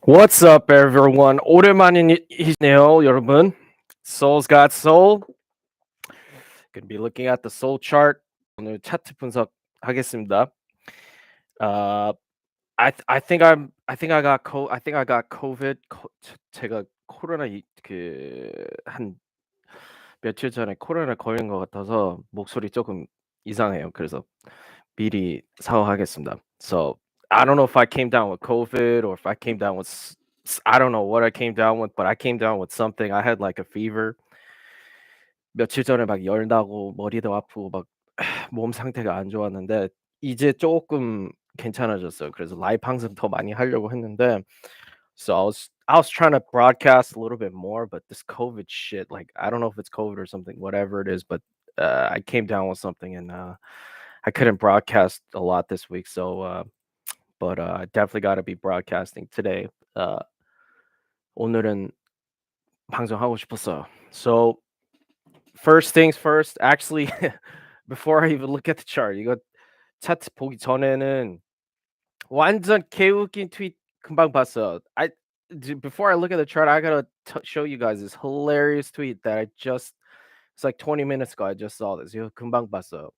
What's up, everyone? 오랜만이네요, 여러분. Soul's got soul. Gonna be looking at the soul chart. 오늘 차트 분석하겠습니다. Uh, I think I got COVID. 제가 코로나 한 며칠 전에 코로나 걸린 것 같아서 목소리 조금 이상해요. 그래서 미리 사과하겠습니다. So I don't know if I came down with COVID or if I came down with I don't know what I came down with, but I came down with something. I had like a fever. 며칠 전에 막 열 나고 머리도 아프고 막 몸 상태가 안 좋았는데 이제 조금 괜찮아졌어요. 그래서 라이브 방송 더 많이 하려고 했는데 so I was trying to broadcast a little bit more, but this COVID shit, like I don't know if it's COVID or something, whatever it is, but I came down with something and I couldn't broadcast a lot this week. So but I definitely got to be broadcasting today. 오늘은 방송하고 싶었어요. So first things first, actually, before I even look at the chart, 이거 차트 보기 전에는 완전 개웃긴 트윗 금방 봤어요. Before I look at the chart, I gotta show you guys this hilarious tweet that it's like 20 minutes ago. I just saw this. 이거 금방 봤어요.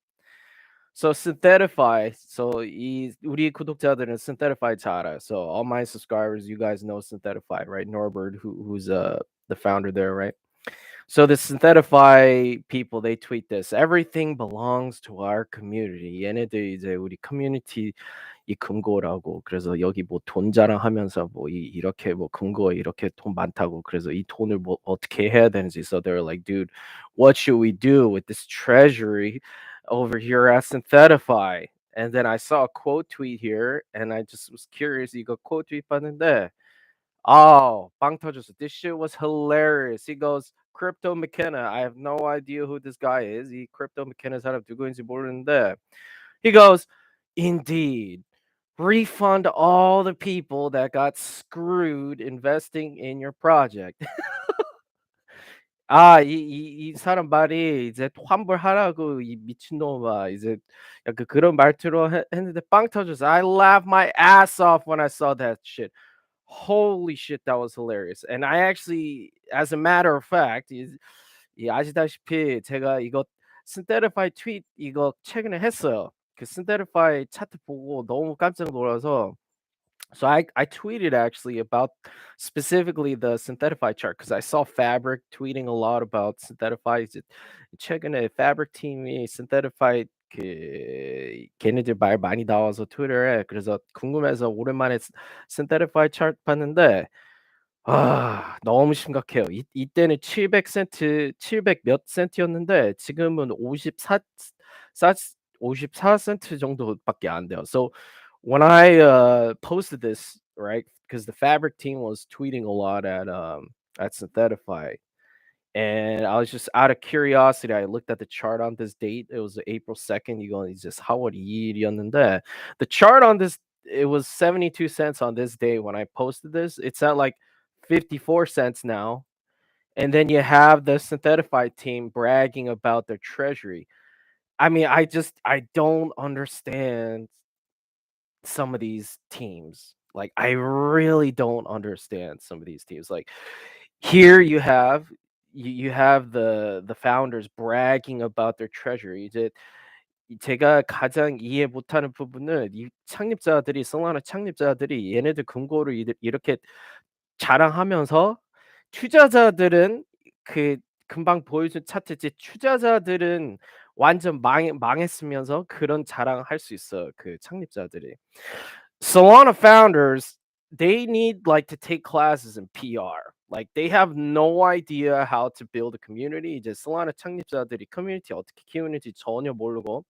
So Synthetify. So 우리 구독자들은 Synthetify 잘 알아요. So all my subscribers, you guys know Synthetify, right? Norbert, who's the founder there, right? So the Synthetify people, they tweet this. Everything belongs to our community. 얘네들 이제 우리 커뮤니티 이 금고라고. 그래서 여기 뭐 돈 자랑하면서 뭐 이렇게 뭐 금고에 이렇게 돈 많다고. 그래서 이 돈을 뭐 어떻게 해야 되는지. So they're like, dude, what should we do with this treasury over here at Synthetify? And then I saw a quote tweet here, and I just was curious. 이거 quote tweet 봤는데, oh, 빵 터졌어. This shit was hilarious. He goes, Crypto McKenna. I have no idea who this guy is. 이 Crypto McKenna 사람 누구인지 모르는데. He goes, indeed. Refund all the people that got screwed investing in your project. 이 사람 말이 이제 환불하라고 이 미친놈아 이제 약간 그런 말투로 했는데 빵 터졌어. I laughed my ass off when I saw that shit. Holy shit, that was hilarious. And I actually, as a matter of fact, 아시다시피 제가 이거 synthetify tweet 이거 최근에 했어요. 그 synthetify 차트 보고 너무 깜짝 놀라서 so I tweeted actually about specifically the Synthetify chart because I saw Fabric tweeting a lot about Synthetify. 최근에 Fabric 팀이 Synthetify 걔네들 말 많이 나와서 트위터에 그래서 궁금해서 오랜만에 Synthetify chart 봤는데 너무 심각해요. 이때는 700센트 700 몇 센트였는데 지금은 54 센트 정도밖에 안 돼요. So when I posted this, right, because the Fabric team was tweeting a lot at Synthetify, and I was just out of curiosity. I looked at the chart on this date. It was April 2nd. It's just how would the chart on this it was 72 cents on this day when I posted this. It's at like 54 cents now. And then you have the Synthetify team bragging about their treasury. I mean, I don't understand some of these teams. Like I really don't understand some of these teams. Like here you have the founders bragging about their treasury. 이제 제가 가장 이해 못하는 부분은 이 창립자들이 솔라나 창립자들이 얘네들 금고를 이렇게 자랑하면서 투자자들은 그 금방 보여준 차트 이제 투자자들은 완전 망했으면서 그런 자랑할 수 있어요, 그 창립자들이. Solana founders, they need like to take classes in PR. Like they have no idea how to build a community. 이제 Solana 창립자들이 커뮤니티 어떻게 키우는지 전혀 모르고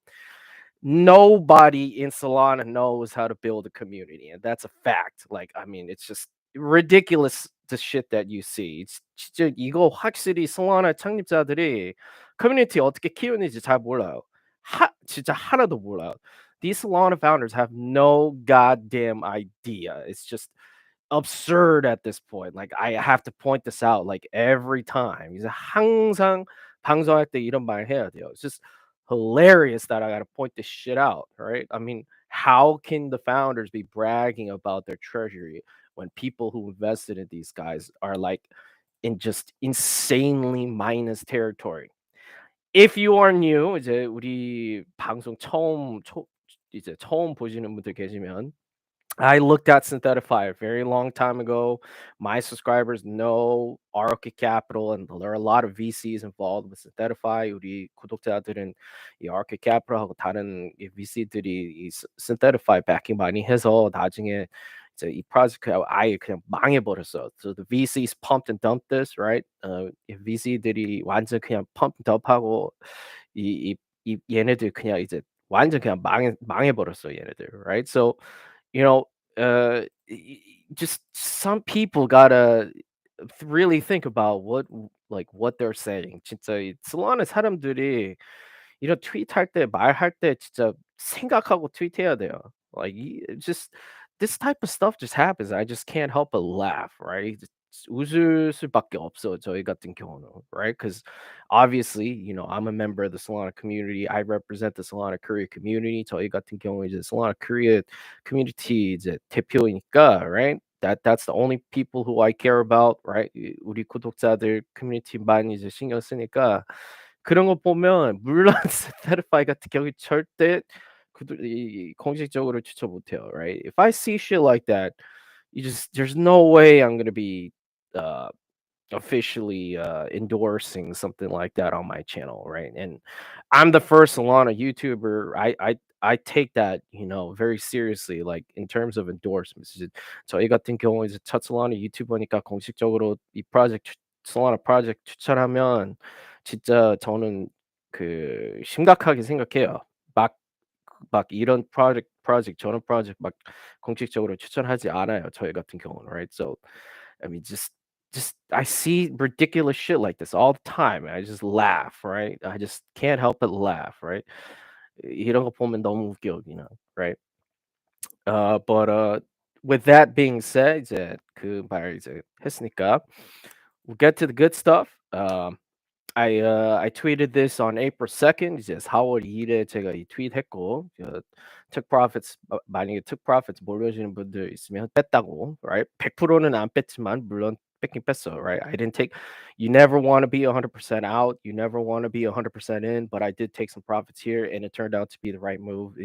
nobody in Solana knows how to build a community, and that's a fact. Like, I mean, it's just ridiculous the shit that you see. 진짜 이거 확실히 Solana 창립자들이 커뮤니티 어떻게 키우는지 잘 몰라요. 진짜 하나도 몰라요. These Solana founders have no goddamn idea. It's just absurd at this point. Like I have to point this out like every time. 이제 항상 방송할 때 이런 말 해야 돼요. It's just hilarious that I gotta point this shit out, right? I mean, how can the founders be bragging about their treasury when people who invested in these guys are like in just insanely minus territory? If you are new, 이제 우리 방송 이제 처음 보시는 분들 계시면, I looked at Synthetify a very long time ago. My subscribers know Oracle Capital, and there are a lot of VCs involved with Synthetify. 우리 구독자들은 이 Oracle Capital하고 다른 이 VC들이 이 Synthetify backing 많이 해서 나중에 이제 이 프로젝트가 아예 그냥 망해버렸어. So the VCs pumped and dumped this, right? 이 VC들이 완전 그냥 pump and dump하고 이 얘네들 그냥 이제 완전 그냥 망해버렸어 얘네들, right? So you know, just some people gotta really think about what they're saying. 진짜 이 Solana 사람들이 이런 트윗할 때 말할 때 진짜 생각하고 트윗해야 돼요. Like just this type of stuff just happens. I just can't help but laugh, right? 웃을 수밖에 없어 저희 같은 경우는, right? Because obviously, I'm a member of the Solana community. I represent the Solana Korea community. 저희 같은 경우 이제 Solana Korea community 이제 대표이니까, right? That's the only people who I care about, right? 우리 구독자들 커뮤니티만 이제 신경 쓰니까 그런 거 보면 물론 스테르파이 같은 경우에 절대 이 공식적으로 추천 못 해요, right? If I see shit like that, you just there's no way I'm gonna be uh officially endorsing something like that on my channel, right? And I'm the first Solana YouTuber. I take that, very seriously, like in terms of endorsements. 이제 저희 같은 경우 이제 첫 Solana 유튜버니까 공식적으로 이 Solana 프로젝트 추천하면 진짜 저는 그 심각하게 생각해요. 막 막 이런 프로젝트 저런 프로젝트 막 공식적으로 추천하지 않아요. 저희 같은 경우는, right? So I mean, just I see ridiculous shit like this all the time. And I just laugh, right? I just can't help but laugh, right? 이런 거 보면 너무 웃겨, right? But with that being said, 이제 그 말 이제 했으니까 we'll get to the good stuff. I tweeted this on April 2nd. 이제 4월 2일에 제가 이 트윗했고, took profits 만약에 took profits 모르시는 분들 있으면 뺐다고, right? 100%는 안 뺐지만 물론 뺐긴 뺐어, right? I didn't take. You never want to be 100% out. You never want to be 100% in. But I did take some profits here, and it turned out to be the right move.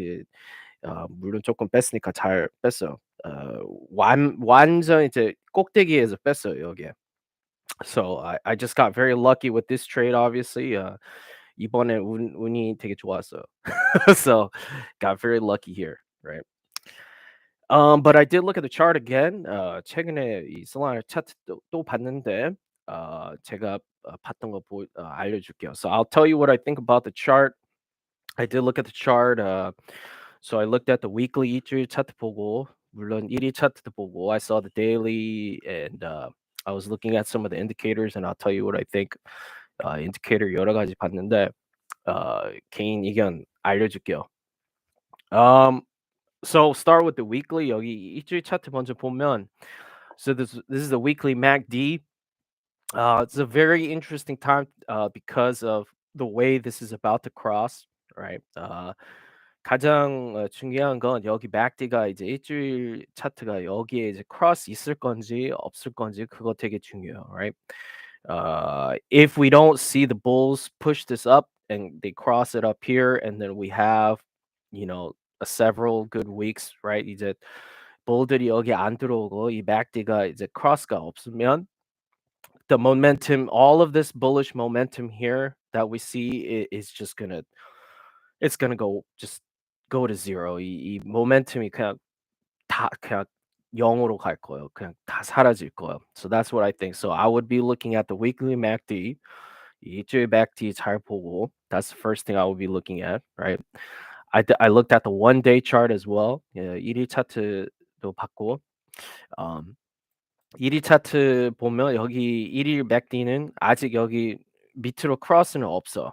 물론 조금 뺐으니까 잘 뺐어. 완전 이제 꼭대기에서 뺐어요 여기. So I just got very lucky with this trade, obviously. 이번에 운이 되게 좋았어. So got very lucky here, right? But I did look at the chart again. 최근에 이 슬라이드 차트 또 봤는데 제가 봤던 거 알려줄게요. So I'll tell you what I think about the chart. I did look at the chart. So I looked at the weekly 일주일 차트 보고 물론 1일 차트도 보고 I saw the daily and I was looking at some of the indicators and I'll tell you what I think. 인디케이터 여러 가지 봤는데 개인 의견 알려줄게요. Um, so start with the weekly. 여기 일주일 차트 먼저 보면 so this is the weekly MACD. It's a very interesting time because of the way this is about to cross, right? 가장 중요한 건 여기 MACD가 이제 일주일 차트가 여기에 이제 cross 있을 건지 없을 건지 그거 되게 중요해요, right? If we don't see the bulls push this up and they cross it up here, and then we have, several good weeks, right? 이제 bull들이 여기 안 들어오고 이 MACD가 이제 cross가 없으면 the momentum, all of this bullish momentum here that we see is just it's gonna go to zero. 이 momentum이 그냥 다 그냥 0으로 갈 거예요. 그냥 다 사라질 거예요. So that's what I think. So I would be looking at the weekly MACD. 이 일주일 MACD 잘 보고. That's the first thing I would be looking at, right? I looked at the 1-day chart as well. 예, 1일 차트도 봤고. Um, 1일 차트 보면 여기 1일 MACD는 아직 여기 밑으로 크로스는 없어.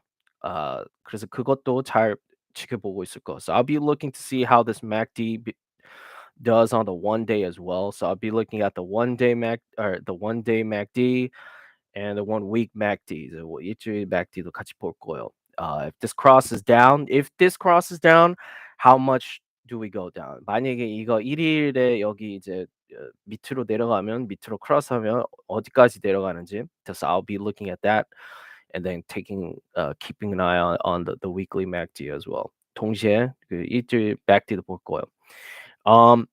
그래서 그것도 잘 지켜보고 있을 거. So I'll be looking to see how this MACD does on the 1-day as well. So I'll be looking at the 1-day MACD and the 1-week MACD. 뭐 일주일 MACD도 같이 볼 거예요. If this crosses down, how much do we go down? 만약에 이거 1일에 여기 이제 밑으로 내려가면 밑으로 크로스하면 어디까지 내려가는지. So I'll be looking at that and then keeping an eye on the weekly MACD as well. 동시에 그 일주일 MACD도 볼 거예요. Um,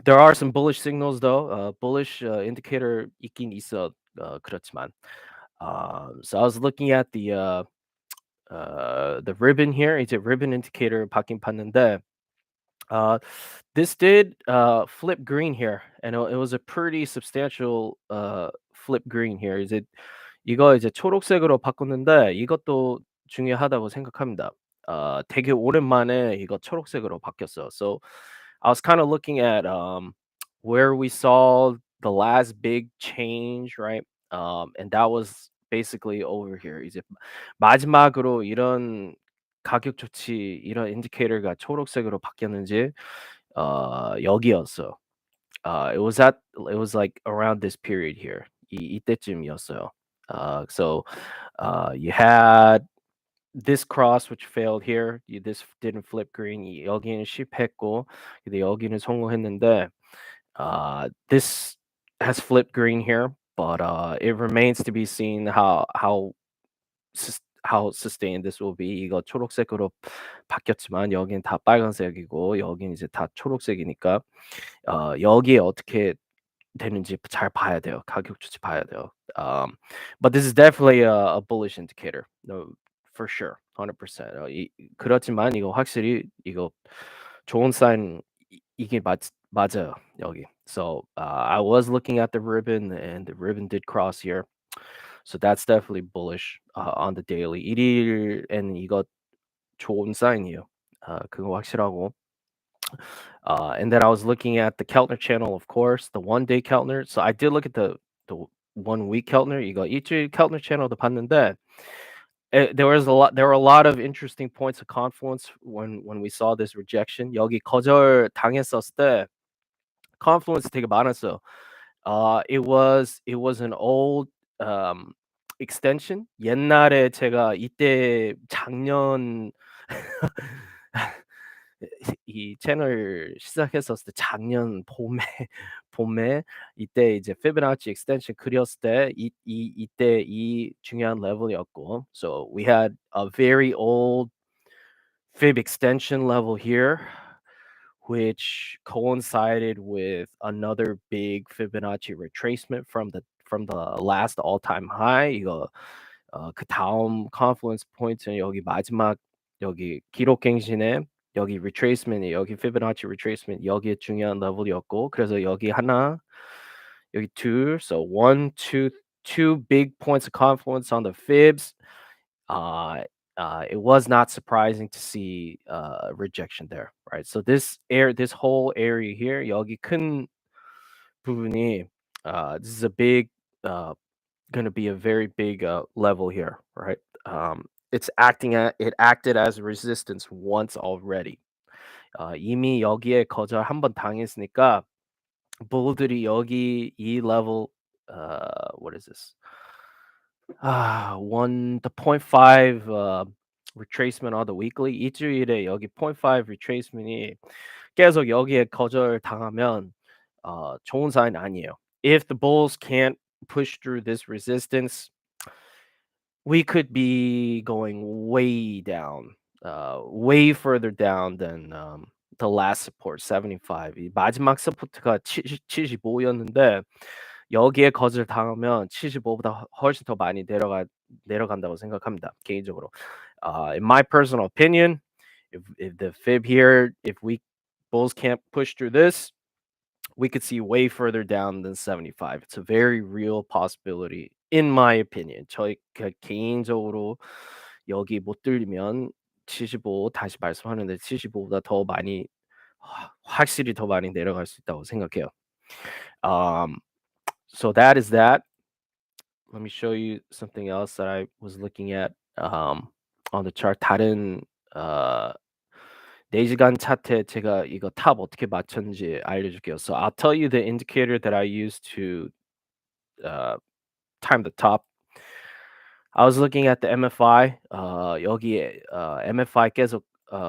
there are some bullish signals though. Bullish indicator 있긴 있어. 그렇지만. So I was looking at the ribbon here. 이제 ribbon indicator 받긴 봤는데 this did flip green here, and it was a pretty substantial flip green here. 이제 이거 이제 초록색으로 바꿨는데 이것도 중요하다고 생각합니다. 되게 오랜만에 이거 초록색으로 바뀌었어. So I was kind of looking at where we saw the last big change, right? And that was basically over here. 이제 마지막으로 이런 가격 조치 이런 인디케이터가 초록색으로 바뀌었는지 여기였어. It was like around this period here. 이때쯤이었어요. So you had this cross which failed here. This didn't flip green. 여기는 실패했고, 근데 여기는 성공했는데, this has flipped green here, but it remains to be seen how sustained this will be. 이거 초록색으로 바뀌었지만 여기는 다 빨간색이고 여기는 이제 다 초록색이니까 여기에 어떻게 되는지 잘 봐야 돼요. 가격 조치 봐야 돼요. But this is definitely a bullish indicator. No, for sure. 100%. 그렇지만 이거 확실히 이거 좋은 사인 이게 맞아요. 여기. So I was looking at the ribbon and the ribbon did cross here. So that's definitely bullish on the daily. 1일에는 이거 좋은 사인이에요. 그거 확실하고. And then I was looking at the Keltner channel, of course, the 1-day Keltner. So I did look at the 1 week Keltner. 이거 일주일 Keltner channel도 봤는데 there were a lot of interesting points of confluence when we saw this rejection. 여기 거절 당했었을 때 confluence 되게 많았어요. It was an old extension. 옛날에 제가 이때 작년 이 채널 시작했었을 때 작년 봄에 봄에 이때 이제 피보나치 extension 그렸을 때 이때 이 중요한 레벨이었고, so we had a very old fib extension level here, which coincided with another big Fibonacci retracement from the last all-time high. 이거 그 다음 confluence point은 여기 마지막 여기 기록갱신에 여기 retracement이 여기 Fibonacci retracement 여기에 중요한 레벨이었고, 그래서 여기 하나 여기 둘, so two big points of confluence on the fibs. It was not surprising to see rejection there, right? So this whole area here, 여기 큰 부분이, this is a big, going to be a very big level here, right? It acted as resistance once already. 이미 여기에 거절 한번 당했으니까 부들이 여기 이 level, what is this? The 0.5 retracement on the weekly. 일주일에 여기 0.5 retracement이 계속 여기에 거절 당하면 좋은 사인 아니에요. If the bulls can't push through this resistance, we could be going way down, way further down than the last support 75. 이 마지막 서포트가 75였는데 여기에 거절 당하면 75보다 훨씬 더 많이 내려간다고 생각합니다. 개인적으로. In my personal opinion, if the fib here, if we bulls can't push through this, we could see way further down than 75. It's a very real possibility, in my opinion. 저희 개인적으로 여기 못 뚫리면 75 다시 말씀하는데 75보다 더 많이 확실히 더 많이 내려갈 수 있다고 생각해요. So that is that. Let me show you something else that I was looking at on the chart. 다른 4시간 차트에 제가 이거 탑 어떻게 맞췄는지 알려줄게요. So I'll tell you the indicator that I used to time the top. I was looking at the MFI. 여기에 MFI 계속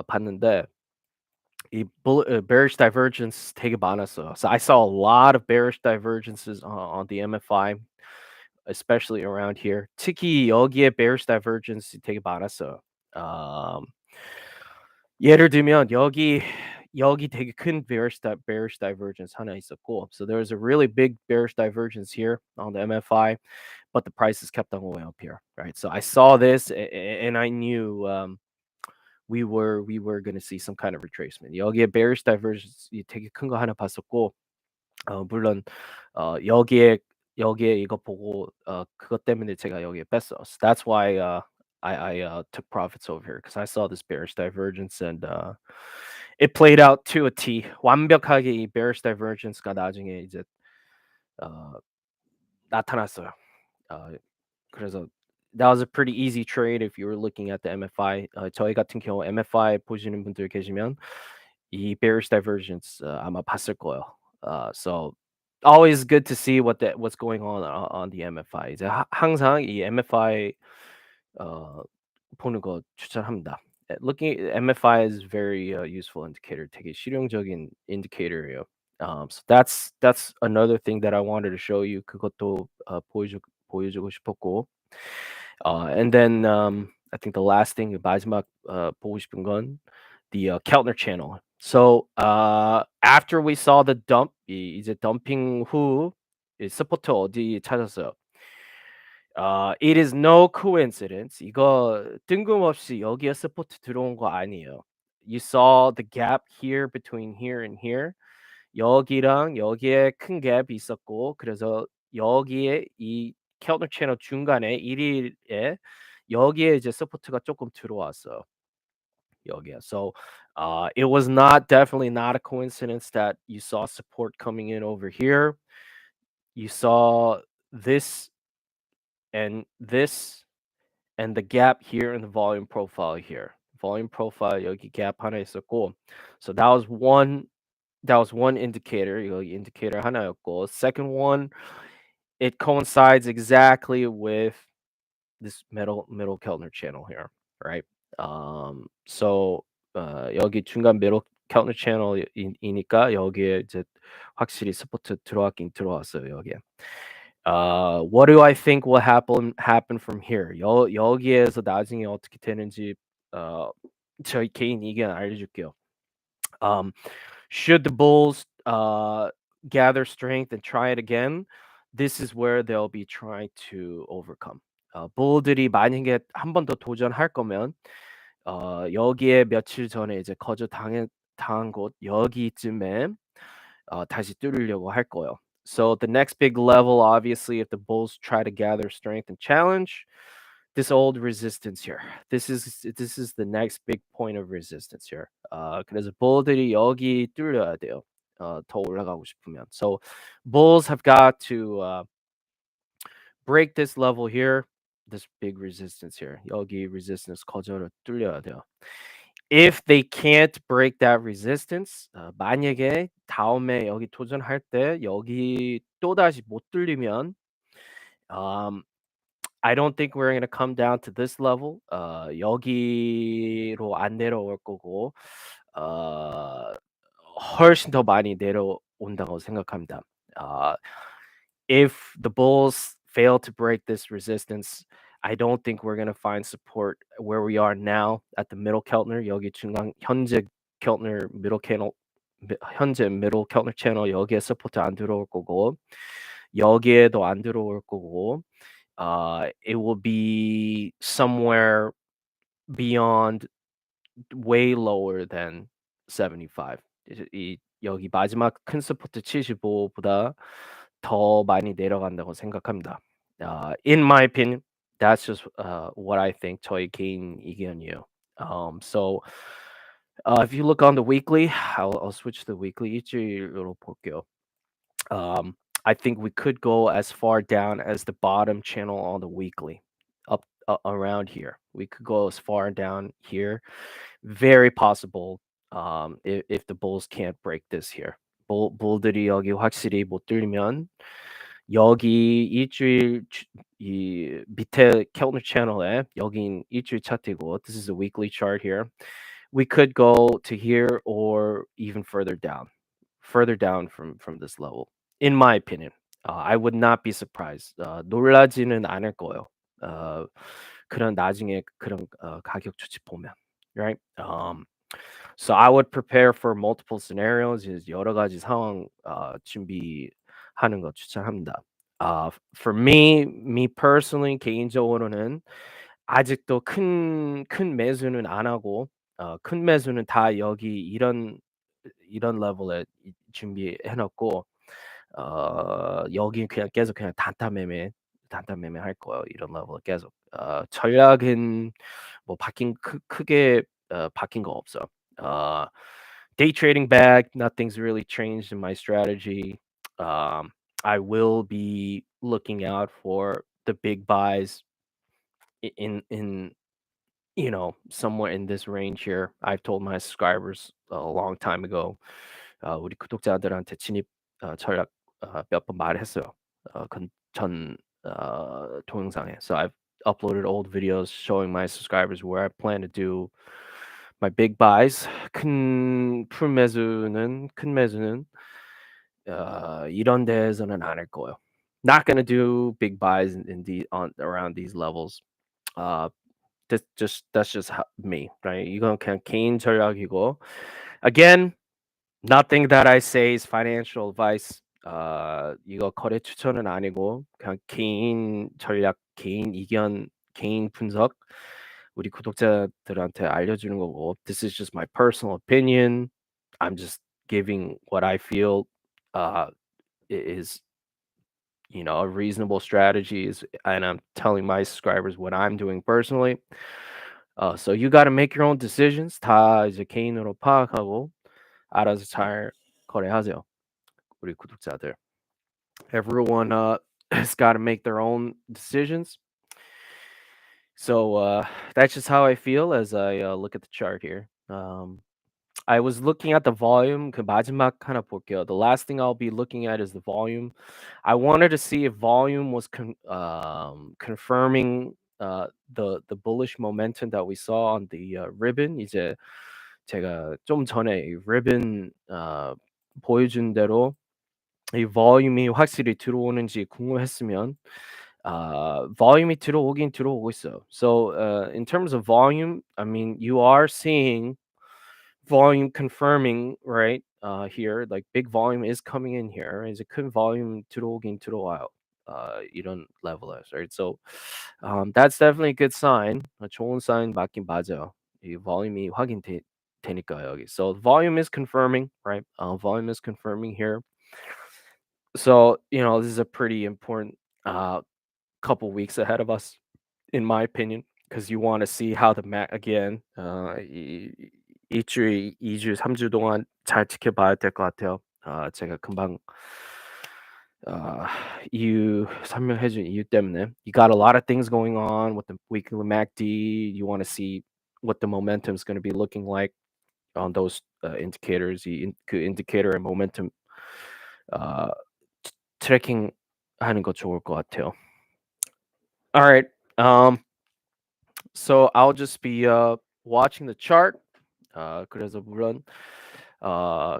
봤는데 bearish divergence 되게 많았어요. So I saw a lot of bearish divergences on the MFI, especially around here. 특히 여기에 bearish divergence 되게 많았어요. Um, 예를 들면 여기 되게 큰 bearish divergence 하나 있었고, so there was a really big bearish divergence here on the MFI, but the prices kept on going up here, right? So I saw this and I knew we were going to see some kind of retracement. 여기에 bearish divergence 되게 큰 거 하나 봤었고, 물론 여기에 이거 보고 그것 때문에 제가 여기에 뺐어. So that's why I took profits over here because I saw this bearish divergence and it played out to a T. 완벽하게 이 bearish divergence가 나중에 이제 어, 나타났어요. 어, 그래서 that was a pretty easy trade if you were looking at the MFI. 저희 같은 경우 MFI 보시는 분들 계시면 이 bearish divergence 아마 봤을 거예요. So always good to see what's going on the MFI. 이제 항상 이 MFI 어, 보는 거 추천합니다. Looking at MFI is very useful indicator. 되게 실용적인 indicator예요. So that's another thing that I wanted to show you. 그것도 보여주고 싶었고. And then I think the last thing 마지막 보고 싶은 건 the Keltner channel. So after we saw the dump, 이제 덤핑 후 서포트 어디 찾았어요? It is no coincidence. 이거 뜬금없이 여기에 서포트 들어온 거 아니에요. You saw the gap here between here and here. 여기랑 여기에 큰 갭이 있었고, 그래서 여기에 이 켈너 채널 중간에 1일에 여기에 이제 서포트가 조금 들어왔어요. 여기에. So it was not definitely not a coincidence that you saw support coming in over here. You saw this and this and the gap here in the volume profile here. Volume profile 여기 gap 하나 있었고. So that was one indicator. 여기 indicator 하나였고. Second one, it coincides exactly with this middle Keltner channel here, right? So 여기 중간 middle Keltner channel이니까 여기에 이제 확실히 스포트 들어왔긴 들어왔어요 여기에. What do I think will happen from here? 여기에서 나중에 어떻게 되는지 저희 개인 의견 알려줄게요. Should the Bulls gather strength and try it again, this is where they'll be trying to overcome. 부들이 만약에 한 번 더 도전할 거면 여기에 며칠 전에 이제 당한 곳 여기쯤에 다시 뚫으려고 할 거예요. So the next big level, obviously, if the Bulls try to gather strength and challenge this old resistance here. This is the next big point of resistance here. 그래서 볼들이 여기 뚫려야 돼요. 더 올라가고 싶으면. So Bulls have got to break this level here, this big resistance here. 여기 resistance 거절을 뚫려야 돼요. If they can't break that resistance, 만약에 다음에 여기 도전할 때 여기 또다시 못 뚫리면 I don't think we're gonna come down to this level. 여기로 안 내려올 거고 어 훨씬 더 많이 내려온다고 생각합니다. If the Bulls fail to break this resistance, I don't think we're gonna find support where we are now at the middle Keltner. 여기 중간 현재 Keltner 현재 middle Keltner 채널 여기에 서포트 안 들어올 거고 여기에도 안 들어올 거고 it will be somewhere beyond way lower than 75. 여기 마지막 큰 스포트 75보다 더 많이 내려간다고 생각합니다. In my opinion, that's just what I think. 저의 개인 의견이에요. So if you look on the weekly, I'll switch to the weekly. 일주일로 볼게요. I think we could go as far down as the bottom channel on the weekly, up around here. We could go as far down here. Very possible if the Bulls can't break this here. 볼들이 여기 확실히 못 뚫리면 여기 이 밑에 켈너 채널에 여긴 일주일 차트고 this is a weekly chart here. we could go to here or even further down from this level, in my opinion. I would not be surprised. 놀라지는 않을 거예요. 어, 그런 나중에 그런 가격 추치 보면, right? So I would prepare for multiple scenarios. 이제 여러 가지 상황 준비하는 거 추천합니다. For me personally 개인적으로는 아직도 큰 매수는 안 하고 큰 매수는 다 여기 이런 레벨에 준비해 놓고 여기 그냥 계속 그냥 단타 매매 할 거예요. 이런 레벨에 계속. 전략은 뭐 크게 바뀐 거 없어. Uh, Day trading back, nothing's really changed in my strategy. Um, I will be looking out for the big buys in somewhere in this range here. I've told my subscribers a long time ago. 우리 구독자들한테 진입 전략 몇 번 말했어요. 전 동영상에. So I've uploaded old videos showing my subscribers where I plan to do my big buys. 큰 매수는 이런 데에서는 안 할 거예요. Not gonna do big buys in the on around these levels. Uh, that's just me, right? 이건 그냥 개인 전략이고. Again, nothing that I say is financial advice. 이거 거래 추천은 아니고 그냥 개인 전략, 개인 의견, 개인 분석 우리 구독자들한테 알려주는 거고. This is just my personal opinion. I'm just giving what I feel uh, is a reasonable strategy is, and I'm telling my subscribers what I'm doing personally. So you got to make your own decisions. 다 이제 개인으로 파악하고 알아서 잘 거래하세요. 우리 구독자들. Everyone has got to make their own decisions. So that's just how I feel as I look at the chart here. I was looking at the volume. 그 마지막 하나 볼게요. The last thing I'll be looking at is the volume. I wanted to see if volume was confirming the bullish momentum that we saw on the ribbon. 이제 제가 좀 전에 이 ribbon 보여준 대로 이 volume이 확실히 들어오는지 궁금했으면 volume이 들어오고 있어요. So in terms of volume, I mean you are seeing volume confirming right here like big volume is coming in here 이제 큰 volume 들어와요 이런 level에서 right so that's definitely a good sign 좋은 sign 맞긴 맞아요 이 volume이 되니까 여기 so volume is confirming right volume is confirming here so this is a pretty important couple weeks ahead of us in my opinion because you want to see how the Mac again 일주일, 2주, 3주 동안 잘 지켜봐야 될 것 같아요. 제가 금방 이유 설명해 준 이유 때문에 you got a lot of things going on with the weekly MACD. You want to see what the momentum is going to be looking like on those indicators. 그 indicator and momentum 트래킹 하는 거 좋을 것 같아요. All right. So I'll just be watching the chart. 그래서 물론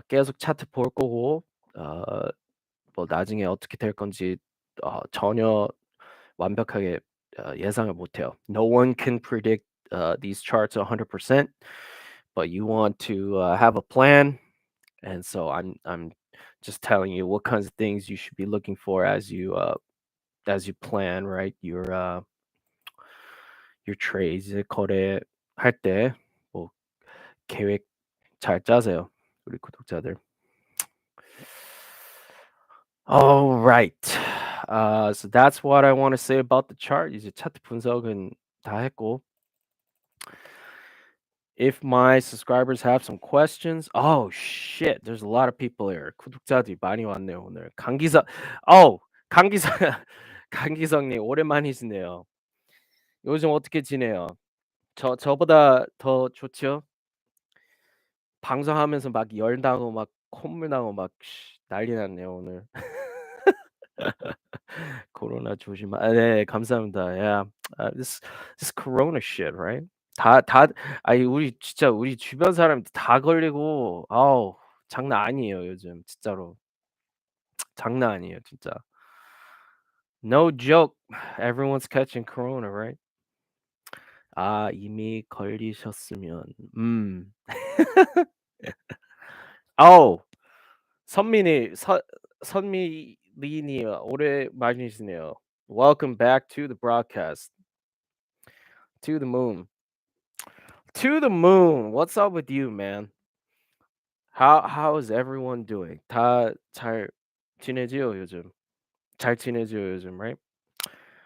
계속 차트 볼 거고 뭐 나중에 어떻게 될 건지 전혀 완벽하게 예상을 못 해요. No one can predict these charts 100%, but you want to have a plan, and so I'm just telling you what kinds of things you should be looking for as you plan, right? Your trades 거래할 때 뭐 계획 잘 짜세요, 우리 구독자들. All right. So that's what I want to say about the chart. 이제 차트 분석은 다 했고. If my subscribers have some questions, oh shit, there's a lot of people here. 구독자들이 많이 왔네요 오늘. 강기성, 강기성님 오랜만이시네요. 요즘 어떻게 지내요? 저보다 더 좋죠? 방송하면서 막 열 나고 막 콧물 나고 막 난리 났네요 오늘. 코로나 조심. 네, 감사합니다. Yeah, this corona shit, right? 다 아니 우리 주변 사람들 다 걸리고 아우 장난 아니에요 요즘 진짜로. 장난 아니에요 진짜. No joke. Everyone's catching corona, right? 아 이미 걸리셨으면 아우 선미니 선미리님 오랜만이시네요. Welcome back to the broadcast. To the moon. To the moon. What's up with you, man? How is everyone doing? 다 잘 지내지요, 요즘? 잘 지내지요, 요즘, right?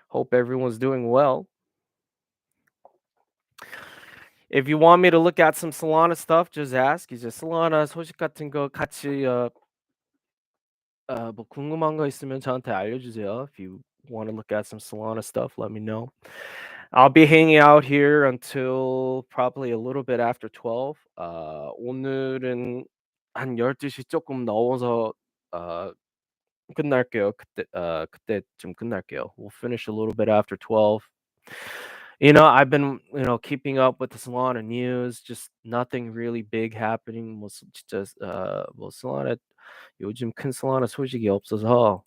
Hope everyone's doing well. If you want me to look at some Solana stuff, just ask. 이제 Solana 소식 같은 거 같이 뭐 궁금한 거 있으면 저한테 알려주세요. If you want to look at some Solana stuff, let me know. I'll be hanging out here until probably a little bit after 12. 오늘은 한 12시 조금 넘어서 어 끝날게요. 그때쯤 끝날게요. We'll finish a little bit after 12. I've been, keeping up with the Solana news. Just nothing really big happening. 뭐 진짜 뭐 Solana 요즘 큰 Solana 소식이 없어서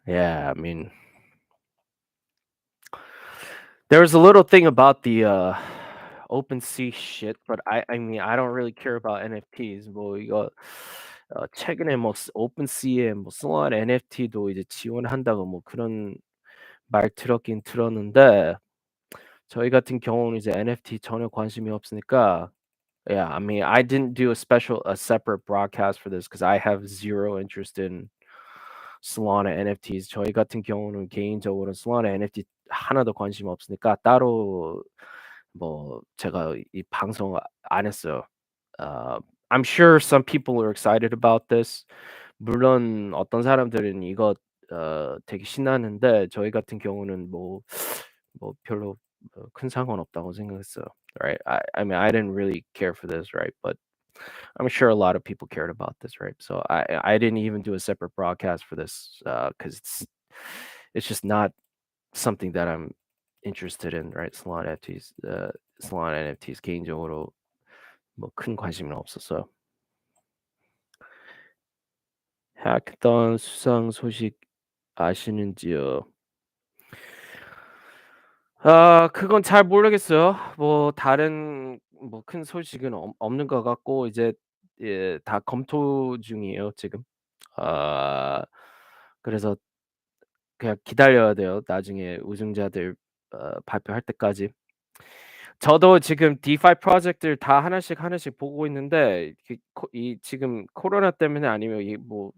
yeah, I mean there was a little thing about the OpenSea shit, but I mean I don't really care about NFTs. 뭐 이거 최근에 뭐 OpenSea에 뭐 Solana NFT도 이제 지원한다고 뭐 그런 말 들었긴 들었는데 저희 같은 경우는 이제 NFT 전혀 관심이 없으니까 yeah, I mean, I didn't do a separate broadcast for this because I have zero interest in Solana NFTs. 저희 같은 경우는 개인적으로 Solana NFT 하나도 관심 없으니까 따로 뭐 제가 이 방송 안 했어요. Uh, I'm sure some people are excited about this. 물론 어떤 사람들은 이거 되게 신나는데 저희 같은 경우는 뭐 별로 큰 상관없다고 생각했어요. Right? I mean I didn't really care for this, right? But I'm sure a lot of people cared about this, right? So I didn't even do a separate broadcast for this because it's just not something that I'm interested in, right? Solana NFTs 개인적으로 뭐 큰 관심은 없었어요. 해커던 수상 소식 아시는지요? 그건 잘 모르겠어요. 뭐 다른 뭐 큰 소식은 없는 것 같고 이제 다 검토 중이에요 지금. 아 그래서 그냥 기다려야 돼요. 나중에 우승자들 발표할 때까지. 저도 지금 디파이 프로젝트를 다 하나씩 보고 있는데 이 지금 코로나 때문에 아니면 이 뭐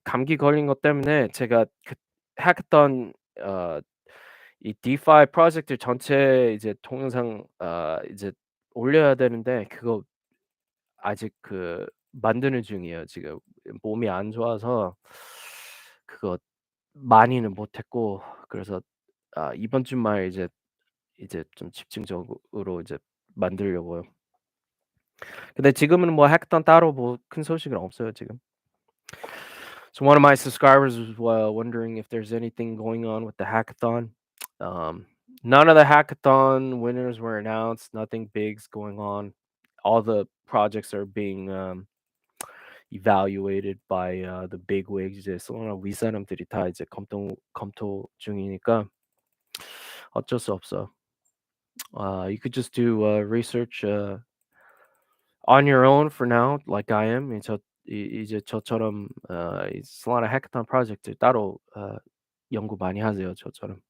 감기 걸린 것 때문에 제가 그 해커던 이 디파이 프로젝트 전체 이제 동영상 이제 올려야 되는데 그거 아직 만드는 중이에요 지금. 몸이 안 좋아서 그거 많이는 못 했고 그래서 이번 주말 이제 좀 집중적으로 이제 만들려고요. 근데 지금은 뭐 해커던 따로 뭐 큰 소식은 없어요 지금. So one of my subscribers was wondering if there's anything going on with the hackathon. Um, None of the hackathon winners were announced. Nothing big's going on. All the projects are being evaluated by the big wigs. 이제 솔로나 윗사람들이 다 이제 검토 중이니까 어쩔 수 없어. You could just do research on your own for now, like I am. 이제 저처럼 이 솔라나 해커톤 프로젝트 따로 연구 많이 하세요, 저처럼.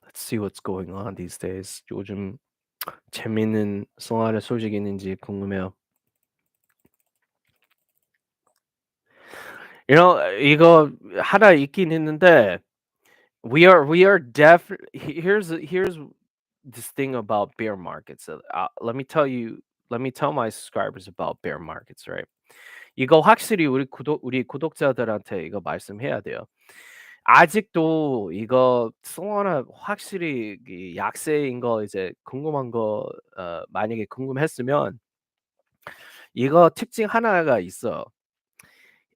Let's see what's going on these days. 요즘 재밌는 솔라나 소식 있는지 궁금해요. 이거 하나 있긴 있는데 we are here's this thing about bear markets. Let me tell my subscribers about bear markets, right? 이거 확실히 우리 구독자들한테 이거 말씀해야 돼요. 아직도 이거 송하나 확실히 이 약세인 거 이제 궁금한 거 만약에 궁금했으면 이거 특징 하나가 있어.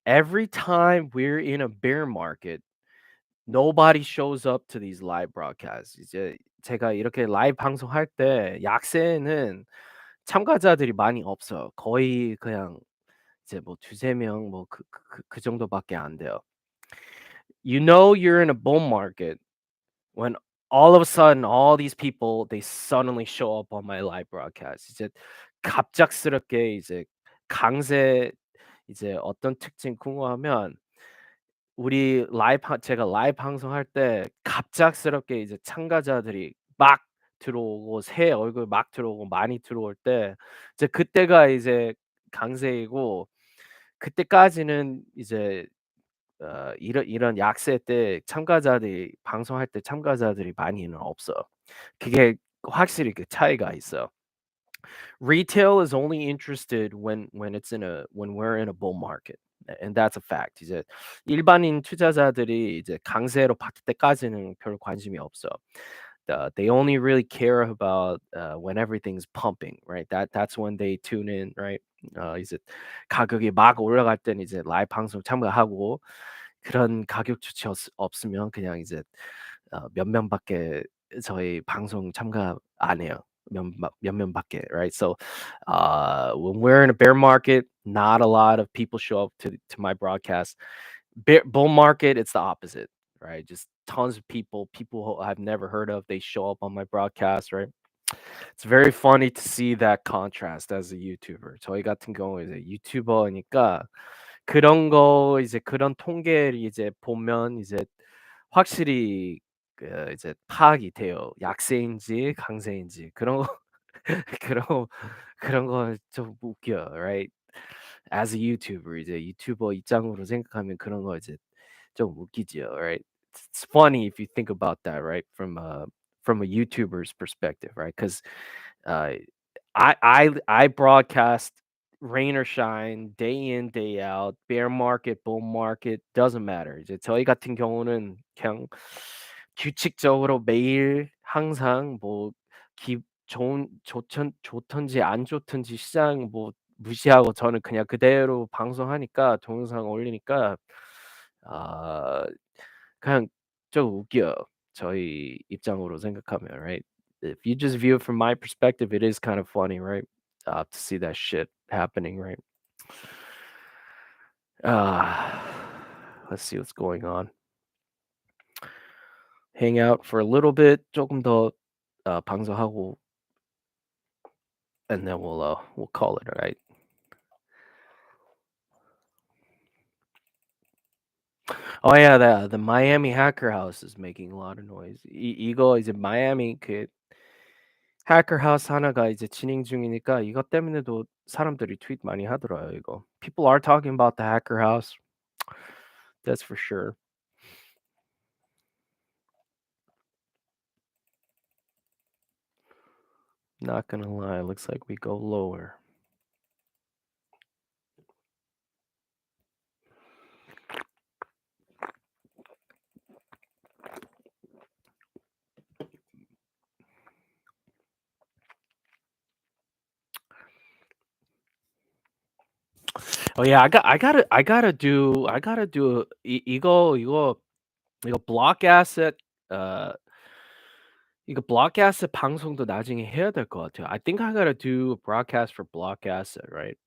Every time we're in a bear market, nobody shows up to these live broadcasts. 이제 제가 이렇게 라이브 방송할 때 약세는 참가자들이 많이 없어요. 거의 그냥 이제 뭐 두세 명 뭐 그 정도밖에 안 돼요. You know you're in a bull market when all of a sudden all these people they suddenly show up on my live broadcast. 이제 갑작스럽게 이제 강세 이제 어떤 특징 궁금하면 우리 제가 라이브 방송할 때 갑작스럽게 이제 참가자들이 막 들어오고 새 얼굴 막 들어오고 많이 들어올 때 이제 그때가 이제 강세이고 그때까지는 이제 이런 약세 때 참가자들이 방송할 때 참가자들이 많이는 없어요. 그게 확실히 그 차이가 있어요. Retail is only interested when we're in a bull market. And that's a fact. 이제 일반인 투자자들이 이제 강세로 바뀔 때까지는 별 관심이 없어. They only really care about when everything's pumping, right? That's when they tune in, right? 이제 가격이 막 올라갈 때는 이제 라이브 방송 참가하고 그런 가격 조치 없으면 그냥 이제 몇 명밖에 저희 방송 참가 안 해요. 몇 명밖에, right? So, when we're in a bear market, not a lot of people show up to my broadcast. Bull market, it's the opposite, right? Just tons of people who I've never heard of, they show up on my broadcast, right? It's very funny to see that contrast as a YouTuber. 저희 같은 경우에 이제 유튜버니까 그런 거 이제 그런 통계를 이제 보면 이제 확실히 그 이제 파악이 돼요. 약세인지 강세인지 그런 거 그런 그런 거 좀 웃겨요, right? As a YouTuber 이제 유튜버 입장으로 생각하면 그런 거 이제 좀 웃기죠, right? It's funny if you think about that, right? From a YouTuber's perspective, right? Because uh, I broadcast rain or shine, day in, day out, bear market, bull market, doesn't matter. 이제 저희 같은 경우는 그냥 규칙적으로 매일 항상 뭐 기 좋든지 안 좋든지 시장 뭐 무시하고 저는 그냥 그대로 방송하니까 동영상 올리니까 아 그냥 좀 웃겨요. 저희 입장으로 생각하면, right? If you just view it from my perspective, it is kind of funny, right? To see that shit happening, right? Uh, let's see what's going on. Hang out for a little bit, 조금 더 방송하고, and then we'll call it, alright? Oh yeah, the Miami Hacker House is making a lot of noise. 이거 이제 마이애미 그 해커 하우스 하나가 이제 진행 중이니까 이것 때문에도 사람들이 트윗 많이 하더라고요, 이거. People are talking about the hacker house. That's for sure. Not gonna lie, looks like we go lower. Oh yeah, I gotta do 이거 block asset 어 이거 block asset 방송도 나중에 해야 될 것 같아요. I think I gotta do a broadcast for block asset, right?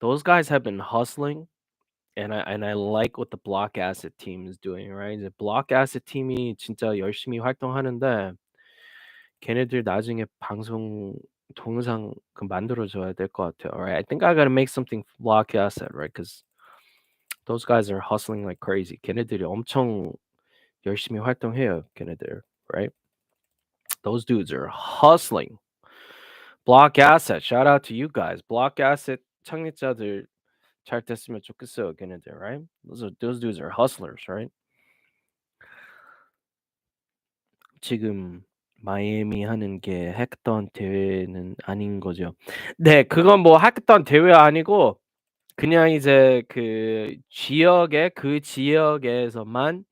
Those guys have been hustling and I like what the block asset team is doing, right? 이제 block asset 팀이 진짜 열심히 활동하는데 걔네들 나중에 방송 동영상 그 만들어 줘야 될 것 같아요. Alright, I think I gotta make something for block asset, right? Because those guys are hustling like crazy. 걔네들이 엄청 열심히 활동해요, 걔네들, right? Those dudes are hustling. Block asset, shout out to you guys. Block asset 창립자들 잘 됐으면 좋겠어요, 걔네들, right? Those dudes are hustlers, right? 지금 마이애미 하는 게 해커톤 대회는 아닌 거죠. 네. 그건 뭐 해커톤 대회 아니고 그냥 이제 그 지역에서만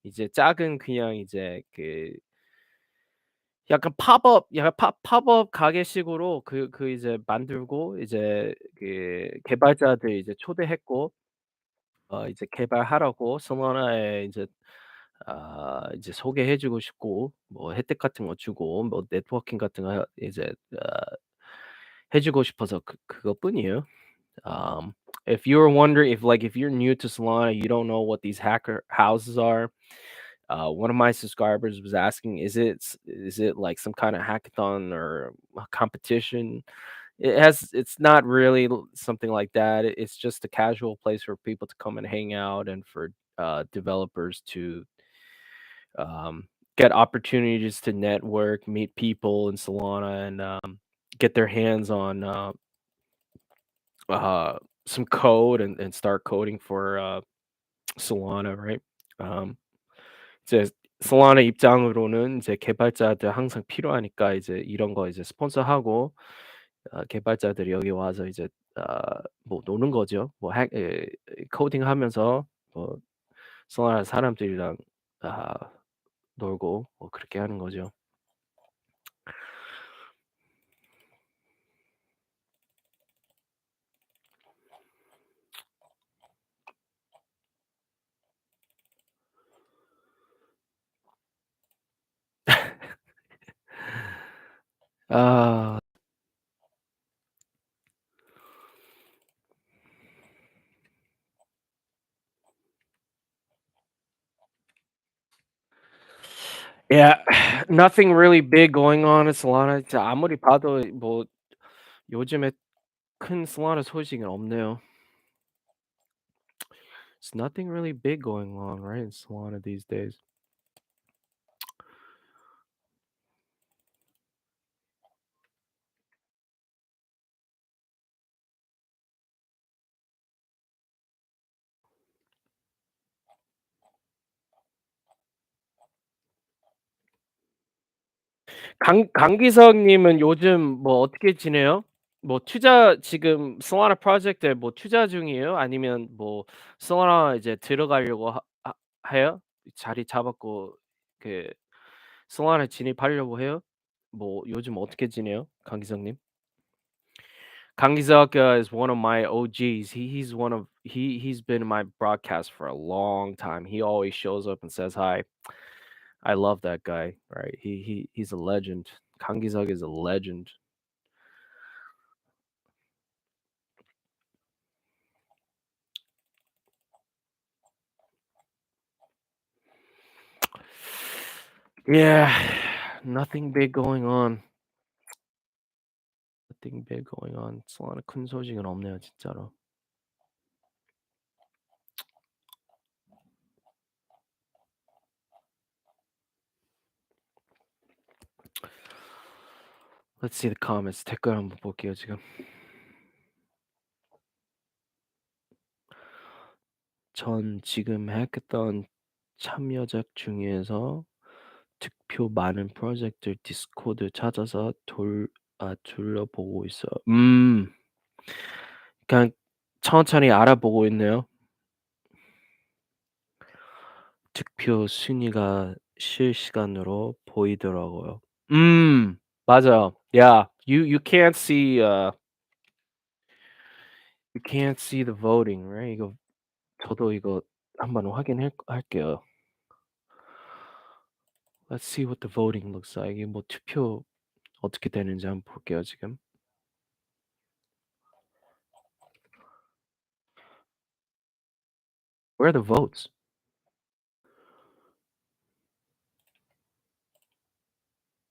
이제 작은 그냥 이제 약간 팝업 가게식으로 이제 만들고 이제 그 개발자들 이제 초대했고 이제 개발하라고 솔라나에 이제 이제 소개해 주고 싶고 뭐 혜택 같은 거 주고 뭐 네트워킹 같은 거 이제 해 주고 싶어서 그것뿐이에요. If you were wondering if you're new to Solana, you don't know what these hacker houses are. One of my subscribers was asking, is it like some kind of hackathon or a competition? It's not really something like that. It's just a casual place for people to come and hang out and for developers to get opportunities to network, meet people in Solana, and get their hands on uh, some code and start coding for Solana, right? Um, 이제 솔라나 입장으로는 이제 개발자들 항상 필요하니까 이제 이런 거 이제 스폰서하고 개발자들이 여기 와서 이제 뭐 노는 거죠. 뭐 코딩하면서 뭐 솔라나 사람들이랑 아 놀고 뭐 그렇게 하는 거죠. 아 yeah. Nothing really big going on in Solana. 진짜 아무리 봐도 뭐 요즘에 큰 Solana 소식은 없네요. There's nothing really big going on, right, in Solana these days. 강기석 님은 요즘 뭐 어떻게 지내요? 뭐 투자 지금 솔라나 프로젝트에 뭐 투자 중이에요? 아니면 뭐 솔라나 이제 들어가려고 해요? 자리 잡았고 그 솔라나에 진입하려고 해요? 뭐 요즘 어떻게 지내요? 강기석 님? 강기석 is one of my OGs. He's one of he's been in my broadcast for a long time. He always shows up and says hi. I love that guy, right? He's a legend. Kangisuk is a legend. Yeah, nothing big going on. Nothing big going on. 솔라나 큰 소식은 없네요, 진짜로. Let's see the comments. 댓글 한번 볼게요, 지금. 전 지금 해커던 참여자 중에서 득표 많은 프로젝트 디스코드 찾아서 둘러보고 있어요. 그냥 천천히 알아보고 있네요. 득표 순위가 실시간으로 보이더라고요. 맞아요. Yeah, you can't see the voting, right? 이거 저도 이거 한번 확인해 할게요. Let's see what the voting looks like. 이게 뭐 투표 어떻게 되는지 한번 볼게요, 지금. Where are the votes?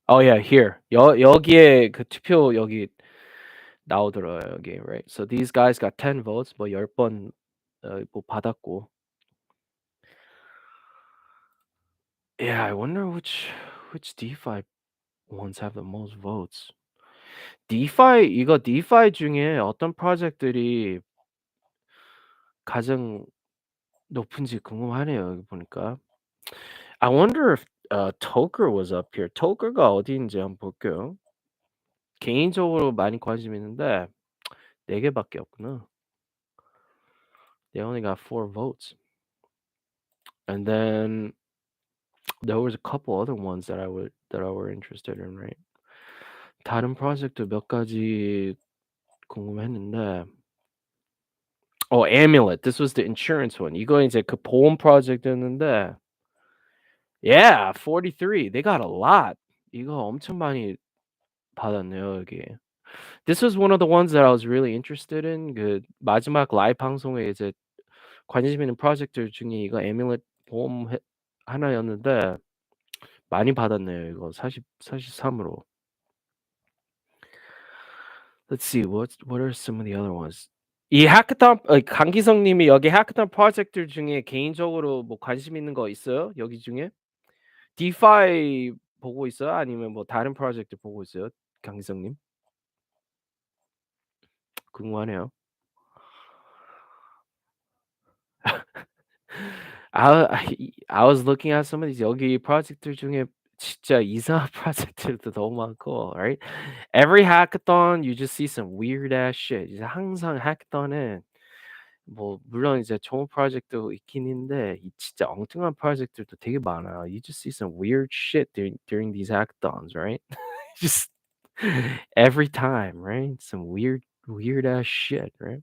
Oh yeah, here. 여기에 그 투표 여기 나오더라고요, 여기, right? So these guys got 10 votes. 뭐 10번 뭐 받았고. Yeah, I wonder which DeFi ones have the most votes. DeFi 중에 어떤 프로젝트들이 가장 높은지 궁금하네요, 여기 보니까. I wonder if Toker was up here. Toker가 어디인지 한번 볼게요. 개인적으로 많이 관심 있는데 4 개밖에 없구나. They only got 4 votes. And then There was a couple other ones that I were interested in, right? 다른 프로젝트 몇 가지 궁금했는데 Amulet. This was the insurance one. 이거 이제 그 보험 프로젝트였는데 yeah, 43. They got a lot. 이거 엄청 많이 받았네요, 여기. This was one of the ones that I was really interested in. 그 마지막 라이브 방송에 이제 관심 있는 프로젝트 중에 이거 Amulet 보험 하나였는데 많이 받았네요, 이거 43으로. Let's see. What are some of the other ones? 이 해커톤 강기성 님이 여기 해커톤 프로젝트 중에 개인적으로 뭐 관심 있는 거 있어요? 여기 중에? 디파이 보고 있어요? 아니면 뭐 다른 프로젝트 보고 있어요? 강기성 님? 궁금하네요. I was looking at some of these 여기 프로젝트 중에 진짜 이상한 프로젝트도 너무 많고, right? Every hackathon you just see some weird ass shit. 이제 항상 hackathon은 뭐 물론 이제 좋은 프로젝트도 있긴 한데 이 진짜 엉뚱한 프로젝트도 되게 많아. You just see some weird shit during these hackathons, right? Just every time, right? Some weird ass shit, right?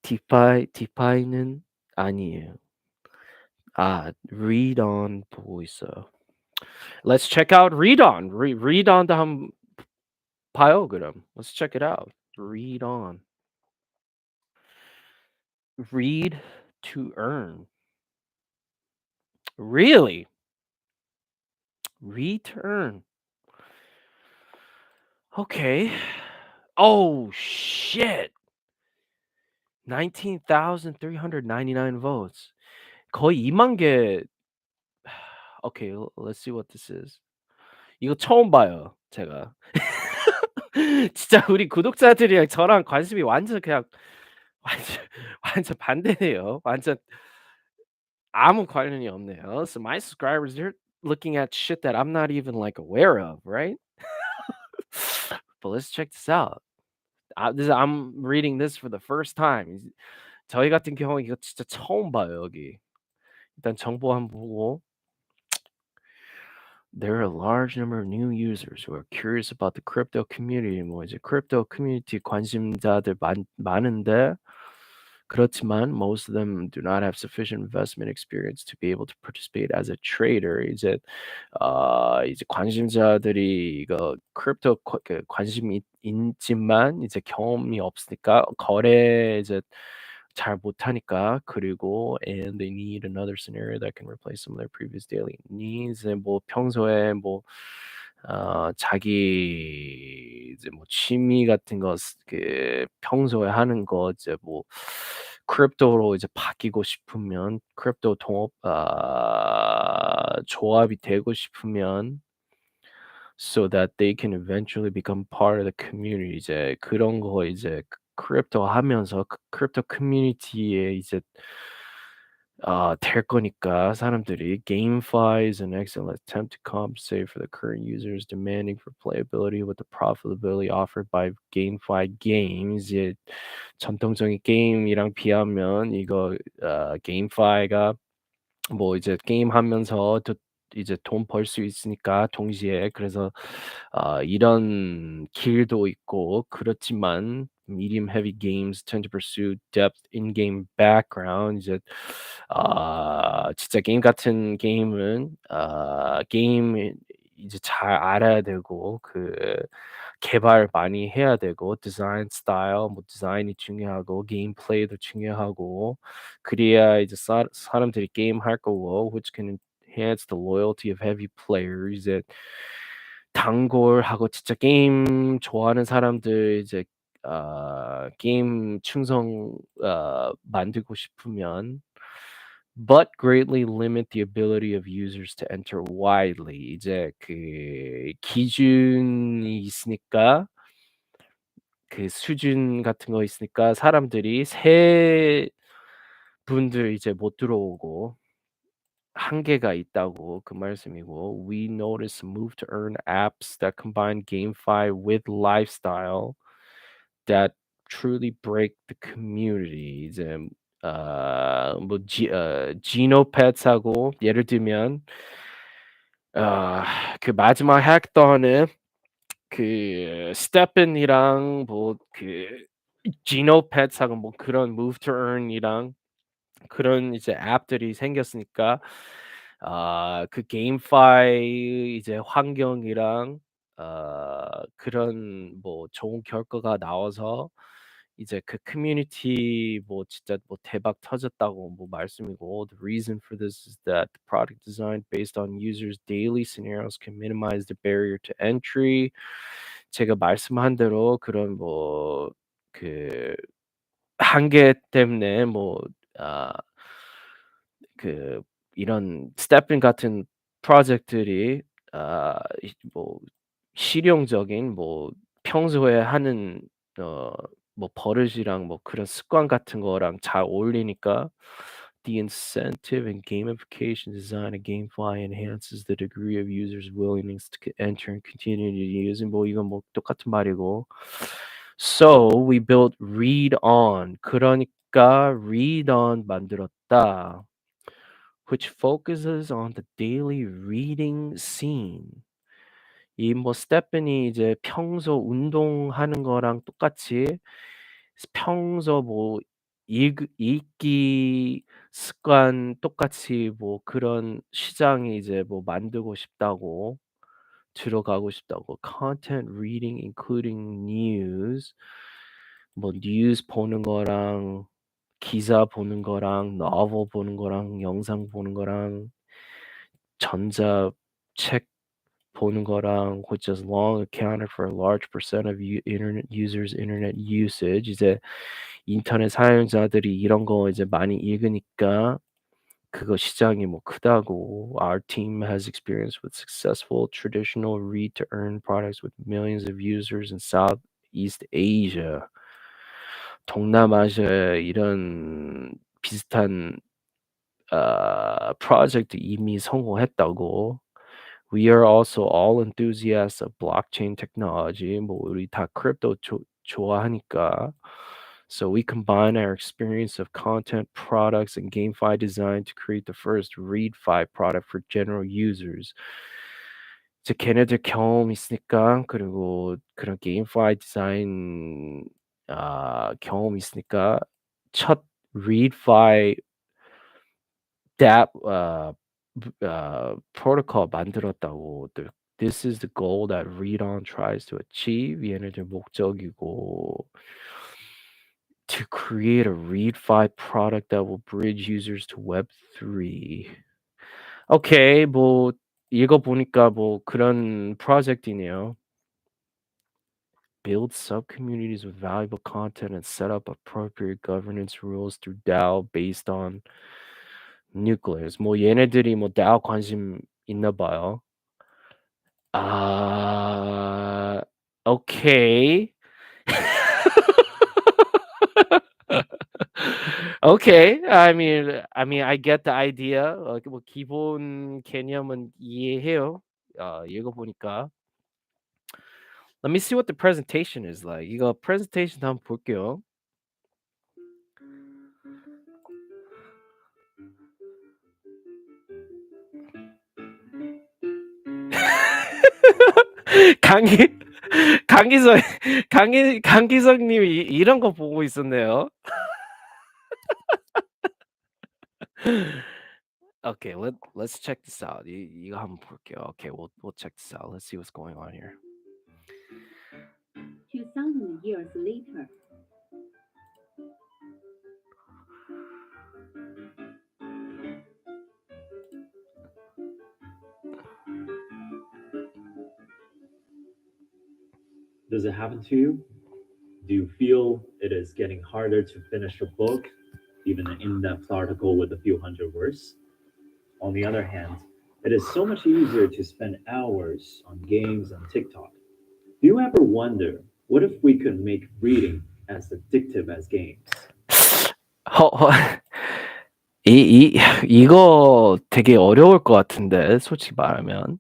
디파이는 아니에요. read on 보고 있어요. Let's check out read on. Read on도 한번 봐요 그럼. Let's check it out. Read on. Read to earn. Really? Read to earn. Okay. Oh shit. 19,399 votes. 거의 2만 개. Okay, let's see what this is. 이거 처음 봐요, 제가. 진짜 우리 구독자들이랑 저랑 관심이 완전 그냥 완전 완전 반대네요. 완전 아무 관련이 없네요. So my subscribers, they're looking at shit that I'm not even like aware of, right? But let's check this out. I'm reading this for the first time. 저희 같은 경우 이거 진짜 처음 봐요, 여기. 일단 정보 한번 보고. There are a large number of new users who are curious about the crypto community. 뭐 이제 크립토 커뮤니티 관심자들 많은데 그렇지만 most of them do not have sufficient investment experience to be able to participate as a trader. 이제 관심자들이 이거 크립토 그 관심이 있지만 이제 경험이 없으니까 거래 이제 잘 못하니까 그리고 and they need another scenario that can replace some of their previous daily needs. 뭐 평소에 뭐 자기 이제 뭐 취미 같은 거 그 평소에 하는 거 이제 뭐 크립토로 이제 바뀌고 싶으면 크립토 조합이 되고 싶으면 so that they can eventually become part of the community. 이제 그런 거 이제 크립토 하면서 크립토 커뮤니티에 이제 될 거니까 사람들이 GameFi is an excellent attempt to compensate for the current users demanding for playability with the profitability offered by GameFi games. 이제 전통적인 게임이랑 비하면 이거 GameFi가 뭐 이제 게임하면서 또 이제 돈 벌 수 있으니까 동시에 그래서 이런 길도 있고 그렇지만 medium heavy games tend to pursue depth in-game background. 이제 진짜 게임 같은 게임은 게임 이제 잘 알아야 되고 그 개발 많이 해야 되고 디자인 스타일 뭐 디자인이 중요하고 게임 플레이도 중요하고 그래야 이제 사람들이 게임할 거고 which can enhance the loyalty of heavy players. 이제 단골하고 진짜 게임 좋아하는 사람들 이제 게임 충성 만들고 싶으면 but greatly limit the ability of users to enter widely. 이제 그 기준이 있으니까 그 수준 같은 거 있으니까 사람들이 새 분들 이제 못 들어오고 한계가 있다고 그 말씀이고 we notice a move to earn apps that combine GameFi with lifestyle that truly break the community. 이제 뭐 지노패스하고 예를 들면 그 마지막 해커톤은 그 스테펜이랑 뭐 그 지노패스하고 뭐 그런 Move to Earn이랑 그런 이제 앱들이 생겼으니까 그 게임파이 이제 환경이랑 그런 뭐 좋은 결과가 나와서 이제 그 커뮤니티 뭐 진짜 뭐 대박 터졌다고 뭐 말씀이고 the reason for this is that the product design based on users daily scenarios can minimize the barrier to entry. 제가 말씀한 대로 그런 뭐 그 한계 때문에 뭐 아 그 이런 스태핑 같은 프로젝트들이 뭐 실용적인 뭐 평소에 하는 어 뭐 버릇이랑 뭐 그런 습관 같은 거랑 잘 어울리니까 the incentive and gamification design of GameFi enhances the degree of users' willingness to enter and continue to use. 뭐 이건 뭐 똑같은 말이고. So we built read on. 그러니까 read on 만들었다. which focuses on the daily reading scene. 이 뭐 스테판이 이제 평소 운동하는 거랑 똑같이 평소 뭐 읽기 습관 똑같이 뭐 그런 시장이 이제 뭐 만들고 싶다고 들어가고 싶다고 content reading including news 뭐 뉴스 보는 거랑 기사 보는 거랑 novel 보는 거랑 영상 보는 거랑 전자책 보는 거랑 which has long accounted for a large percent of internet users' internet usage. 이제 인터넷 사용자들이 이런 거 이제 많이 읽으니까 그거 시장이 뭐 크다고. Our team has experience with successful traditional read to earn products with millions of users in Southeast Asia. 동남아시아에 이런 비슷한 프로젝트 이미 성공했다고. We are also all enthusiasts of blockchain technology. 뭐 우리 다 크립토 좋아하니까. So we combine our experience of content products and GameFi design to create the first ReadFi product for general users. 이제 걔네들 경험 있으니까 그리고 그런 GameFi 디자인 경험 있으니까 첫 ReadFi dApp protocol 만들었다고. This is the goal that read-on tries to achieve. 얘네들 목적이고 to create a read-fi product that will bridge users to Web3. 오케이, 뭐 읽어보니까 뭐 그런 프로젝트이네요. Build sub-communities with valuable content and set up appropriate governance rules through DAO based on nucleus. 뭐 얘네들이 뭐 DAO 관심 있나 봐요. 오케이. Okay. I mean, I get the idea. 뭐 기본 개념은 이해해요. 읽어보니까. Let me see what the presentation is like. 이거 presentation 한번 볼게요. 강희 강기석 강기석님이 이런 거 보고 있었네요. Okay, let's check this out. 이거 한번 볼게요. Okay, we'll check this out. Let's see what's going on here. 2,000 years later. Does it happen to you? Do you feel it is getting harder to finish a book, even an in-depth article with a few hundred words? On the other hand, it is so much easier to spend hours on games and TikTok. Do you ever wonder, what if we could make reading as addictive as games? 이거 되게 어려울 것 같은데, 솔직히 말하면.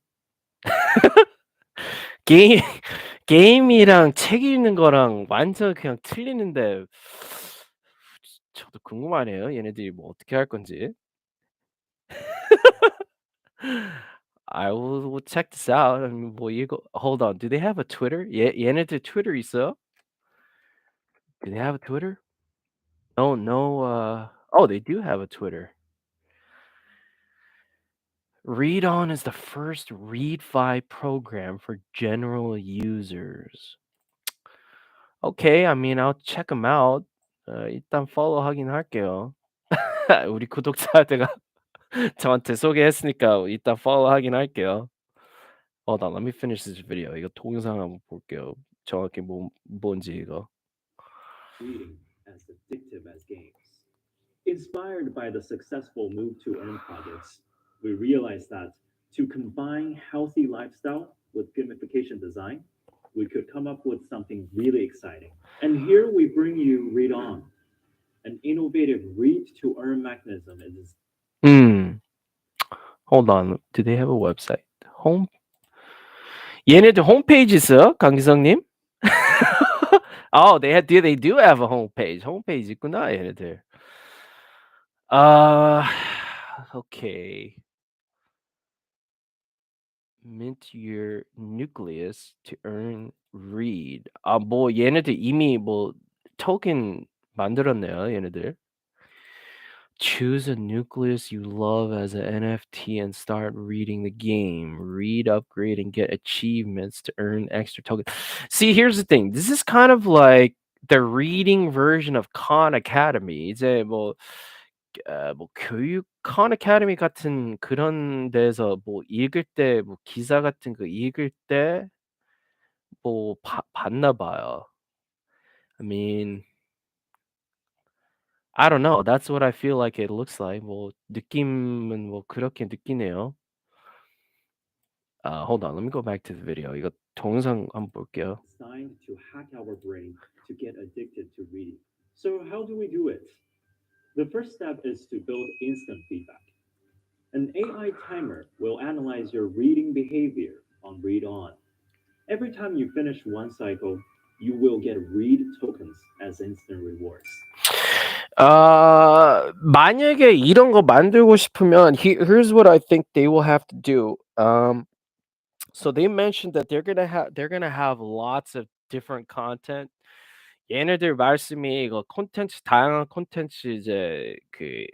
게임이랑 책 읽는 거랑 완전 그냥 틀리는데 저도 궁금하네요. 얘네들이 뭐 어떻게 할 건지. I will check this out. 뭐 이거 hold on. Do they have a Twitter? 얘네들 Twitter 있어요? Do they have a Twitter? No. Oh, they do have a Twitter. Read On is the first read-fi program for general users. Okay, I mean, I'll check them out. 일단 팔로우 하긴 할게요. 우리 구독자들가 저한테 소개했으니까 일단 팔로우 하긴 할게요. Hold on, let me finish this video. 이거 동영상 한번 볼게요. 정확히 뭔지 이거. Reading as addictive as games. Inspired by the successful move to earn projects, we realized that to combine healthy lifestyle with gamification design, we could come up with something really exciting. And here we bring you Read On, an innovative read to earn mechanism. It is Hold on. Do they have a website? 얘네들 홈페이지 있어요? 강기성님? Oh, they do have a homepage. 홈페이지 있구나, 얘네들. Okay. Mint your nucleus to earn read. 뭐 얘네들 이미 뭐 토ken 만들었네요, 얘네들. Choose a nucleus you love as an NFT and start reading the game. Read, upgrade, and get achievements to earn extra tokens. See, here's the thing. This is kind of like the reading version of Khan Academy. 이제 뭐 교육 Khan Academy 같은 그런 데서 뭐 읽을 때 뭐 기사 같은 거 읽을 때 뭐 봤나 봐요. I mean, I don't know. That's what I feel like it looks like. 뭐 느낌은 뭐 그렇게 느끼네요. Hold on. Let me go back to the video. 이거 동영상 한번 볼게요. designed to hack our brain to get addicted to reading. So how do we do it? The first step is to build instant feedback. An AI timer will analyze your reading behavior on Read On. Every time you finish one cycle, you will get read tokens as instant rewards. 만약에 이런 거 만들고 싶으면 here's what I think they will have to do. So they mentioned that they're gonna have lots of different content. 얘네들 말씀이 이거 콘텐츠 다양한 콘텐츠 이제 그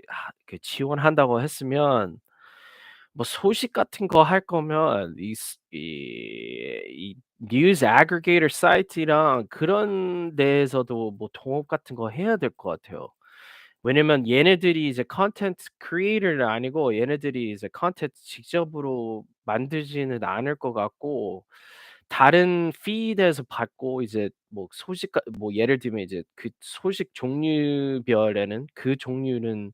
지원한다고 했으면 뭐 소식 같은 거 할 거면 이 뉴스 애그리게이터 사이트랑 그런 데에서도 뭐 동업 같은 거 해야 될 것 같아요. 왜냐면 얘네들이 이제 컨텐츠 크리에이터는 아니고 얘네들이 이제 컨텐츠 직접으로 만들지는 않을 것 같고 다른 피드에서 받고 이제 뭐 뭐 예를 들면 이제 그 소식 종류별에는 그 종류는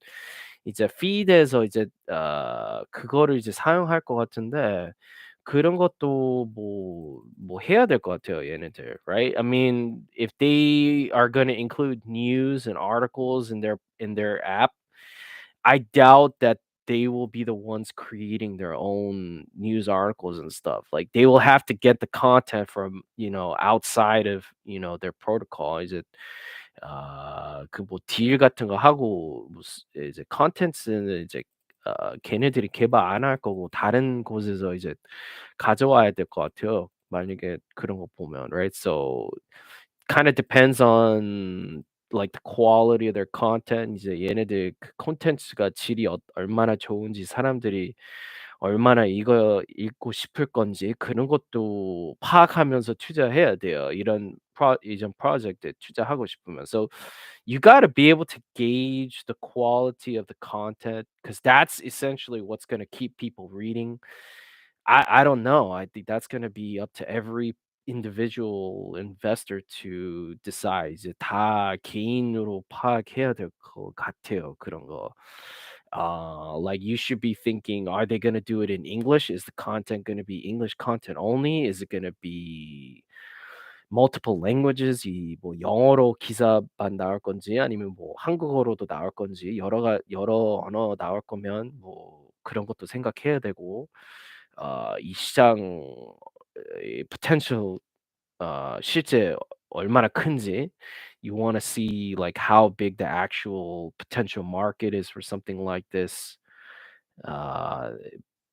이제 피드에서 이제 그거를 이제 사용할 것 같은데 그런 것도 뭐 해야 될 것 같아요, 얘네들. Right? I mean, if they are gonna include news and articles in their app, I doubt that they will be the ones creating their own news articles and stuff. Like they will have to get the content from, outside of, their protocol. 이제 그 뭐 딜 같은 거 하고 이제 컨텐츠는 이제 걔네들이 개발 안 할 거고 다른 곳에서 이제 가져와야 될 것 같아요. 만약에 그런 거 보면, right? So kind of depends on like the quality of their content. 이제 얘네들 그 콘텐츠가 질이 얼마나 좋은지 사람들이 얼마나 이거 읽고 싶을 건지 그런 것도 파악하면서 투자해야 돼요. 이전 프로젝트에 투자하고 싶으면. So you got to be able to gauge the quality of the content because that's essentially what's going to keep people reading. I don't know. I think that's going to be up to every individual investor to decide. 이제 다 개인으로 파악해야 될 것 같아요. 그런 거. Like you should be thinking, are they going to do it in English? Is the content going to be English content only? Is it going to be multiple languages? 뭐 영어로 기사만 나올 건지 아니면 뭐 한국어로도 나올 건지 여러 언어 나올 거면 뭐 그런 것도 생각해야 되고 이 시장 이 potential 실제 얼마나 큰지. You want to see like how big the actual potential market is for something like this. Uh,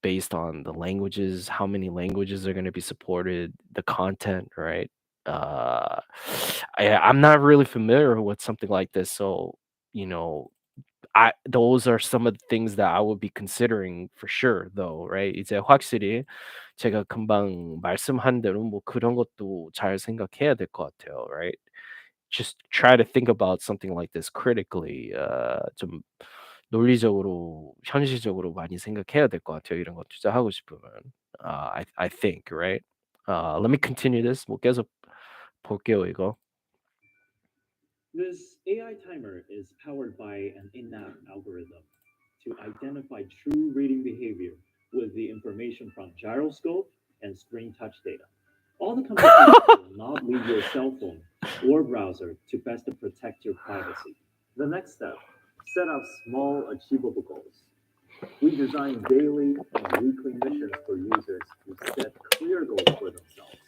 Based on the languages, how many languages are going to be supported, the content, right? Uh, I'm not really familiar with something like this, so you know, those are some of the things that I would be considering for sure, though, right? 이제 확실히 제가 금방 말씀한 대로 뭐 그런 것도 잘 생각해야 될 것 같아요, right? Just try to think about something like this critically. 좀 논리적으로 현실적으로 많이 생각해야 될 것 같아요. 이런 거 투자하고 싶으면. I think, right? Let me continue this. 뭐 계속 볼게요, 이거. This AI timer is powered by an in-app algorithm to identify true reading behavior with the information from gyroscope and screen touch data. All the companies will not leave your cell phone or browser to best protect your privacy. The next step, set up small achievable goals. We design daily and weekly missions for users to set clear goals for themselves.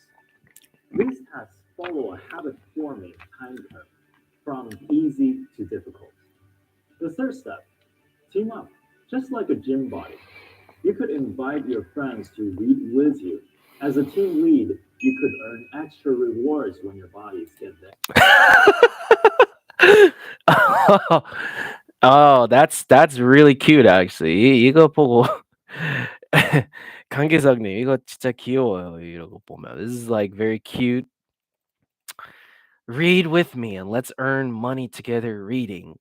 These tasks follow a habit-forming time curve from easy to difficult. The third step, team up, just like a gym body. You could invite your friends to read with you. As a team lead, you could earn extra rewards when your bodies get there. Oh, that's really cute actually. 이거 보고 강계석님 이거 진짜 귀여워요. 이런 거 보면. This is like very cute. Read with me and let's earn money together reading.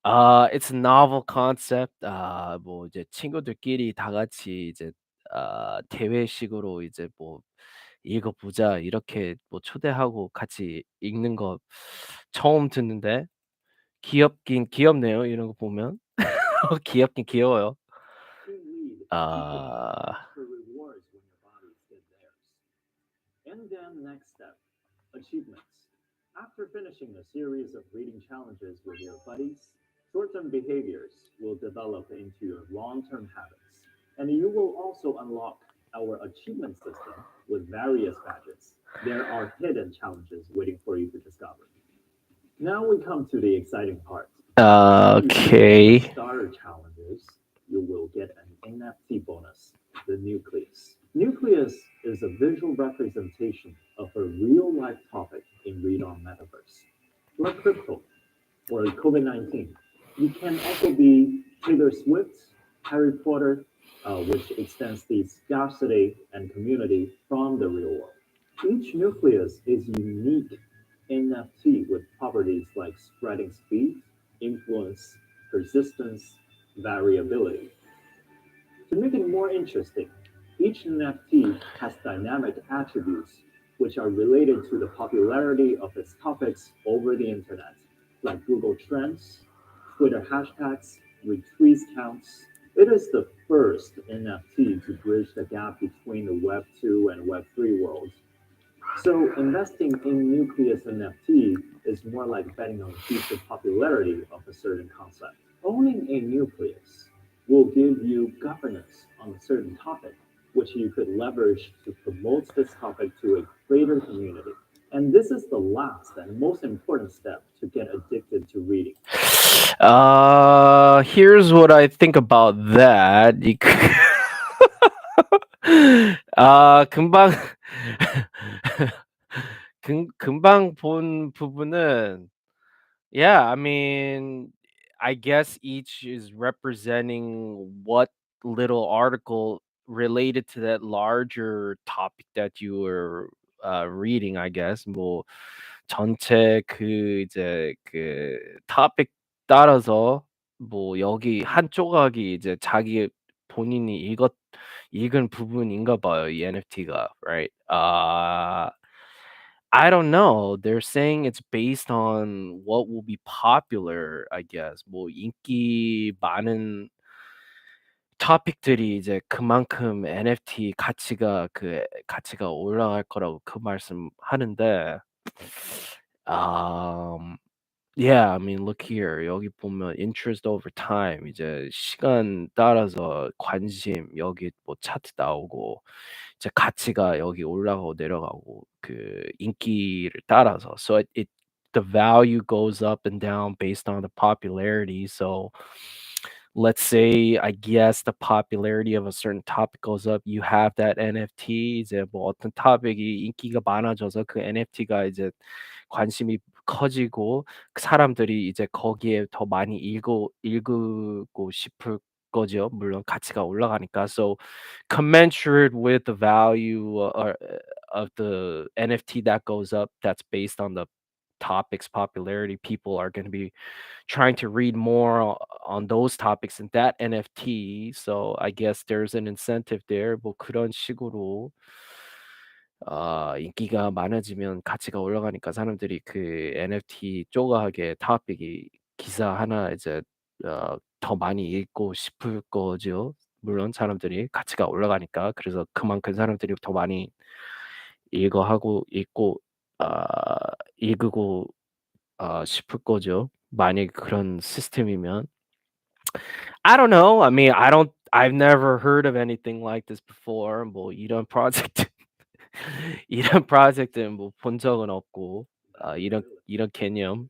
It's a novel concept. 뭐 이제 친구들끼리 다 같이 이제 대회식으로 이제 뭐 읽어보자 이렇게 뭐 초대하고 같이 읽는 거 처음 듣는데 귀엽긴 귀엽네요. 이런 거 보면 귀엽긴 귀여워요. Team lead, 아, extra rewards when your bodies get theirs. And then next step, achievements. After finishing a series of reading challenges with your buddies, short-term behaviors will develop into your long-term habits. And you will also unlock our achievement system with various badges. There are hidden challenges waiting for you to discover. Now we come to the exciting part. okay. Starter challenges, you will get an NFT bonus, the Nucleus. Nucleus is a visual representation of a real-life topic in read-on metaverse, like crypto or COVID-19. You can also be Taylor Swift, Harry Potter, which extends the scarcity and community from the real world. Each nucleus is unique NFT with properties like spreading speed, influence, persistence, variability. To make it more interesting, each NFT has dynamic attributes which are related to the popularity of its topics over the internet, like Google Trends, Twitter hashtags, retweets counts. It is the first NFT to bridge the gap between the Web 2 and Web 3 worlds. So investing in Nucleus NFT is more like betting on future popularity of a certain concept. Owning a Nucleus will give you governance on a certain topic, which you could leverage to promote this topic to a greater community. And this is the last and most important step to get addicted to reading. Here's what I think about that. 금방 금방 본 부분은 yeah, I mean, I guess each is representing what little article related to that larger topic that you were reading, I guess. 뭐 전체 그 이제 그 topic 따라서 뭐 여기 한 조각이 이제 자기 본인이 읽은 부분인가 봐요, 이 NFT가, right? I don't know. They're saying it's based on what will be popular, I guess. 뭐 인기 많은 토픽들이 이제 그만큼 NFT 가치가 올라갈 거라고 그 말씀하는데, Yeah, I mean, look here. 여기 보면 interest over time 이제 시간 따라서 관심 여기 뭐 차트 나오고 이제 가치가 여기 올라가고 내려가고 그 인기를 따라서. So it the value goes up and down based on the popularity. So let's say I guess the popularity of a certain topic goes up, you have that NFT 이제 뭐 어떤 토픽이 인기가 많아져서 그 NFT가 이제 관심이 커지고 그 사람들이 이제 거기에 더 많이 읽고 싶을 거죠. 물론 가치가 올라가니까. So commensurate with the value of the NFT that goes up, that's based on the topic's popularity. People are going to be trying to read more on those topics in that NFT. So I guess there's an incentive there. 뭐 그런 식으로 인기가 많아지면 가치가 올라가니까 사람들이 그 NFT 쪼가하게 토픽이 기사 하나 이제 더 많이 읽고 싶을 거죠. 물론 사람들이 가치가 올라가니까. 그래서 그만큼 사람들이 더 많이 읽어 하고 읽고 읽고 싶을 거죠. 만약에 그런 시스템이면. I don't know. I mean, I've never heard of anything like this before. 뭐 이런 프로젝트 이런 프로젝트는 뭐 본 적은 없고 이런 개념.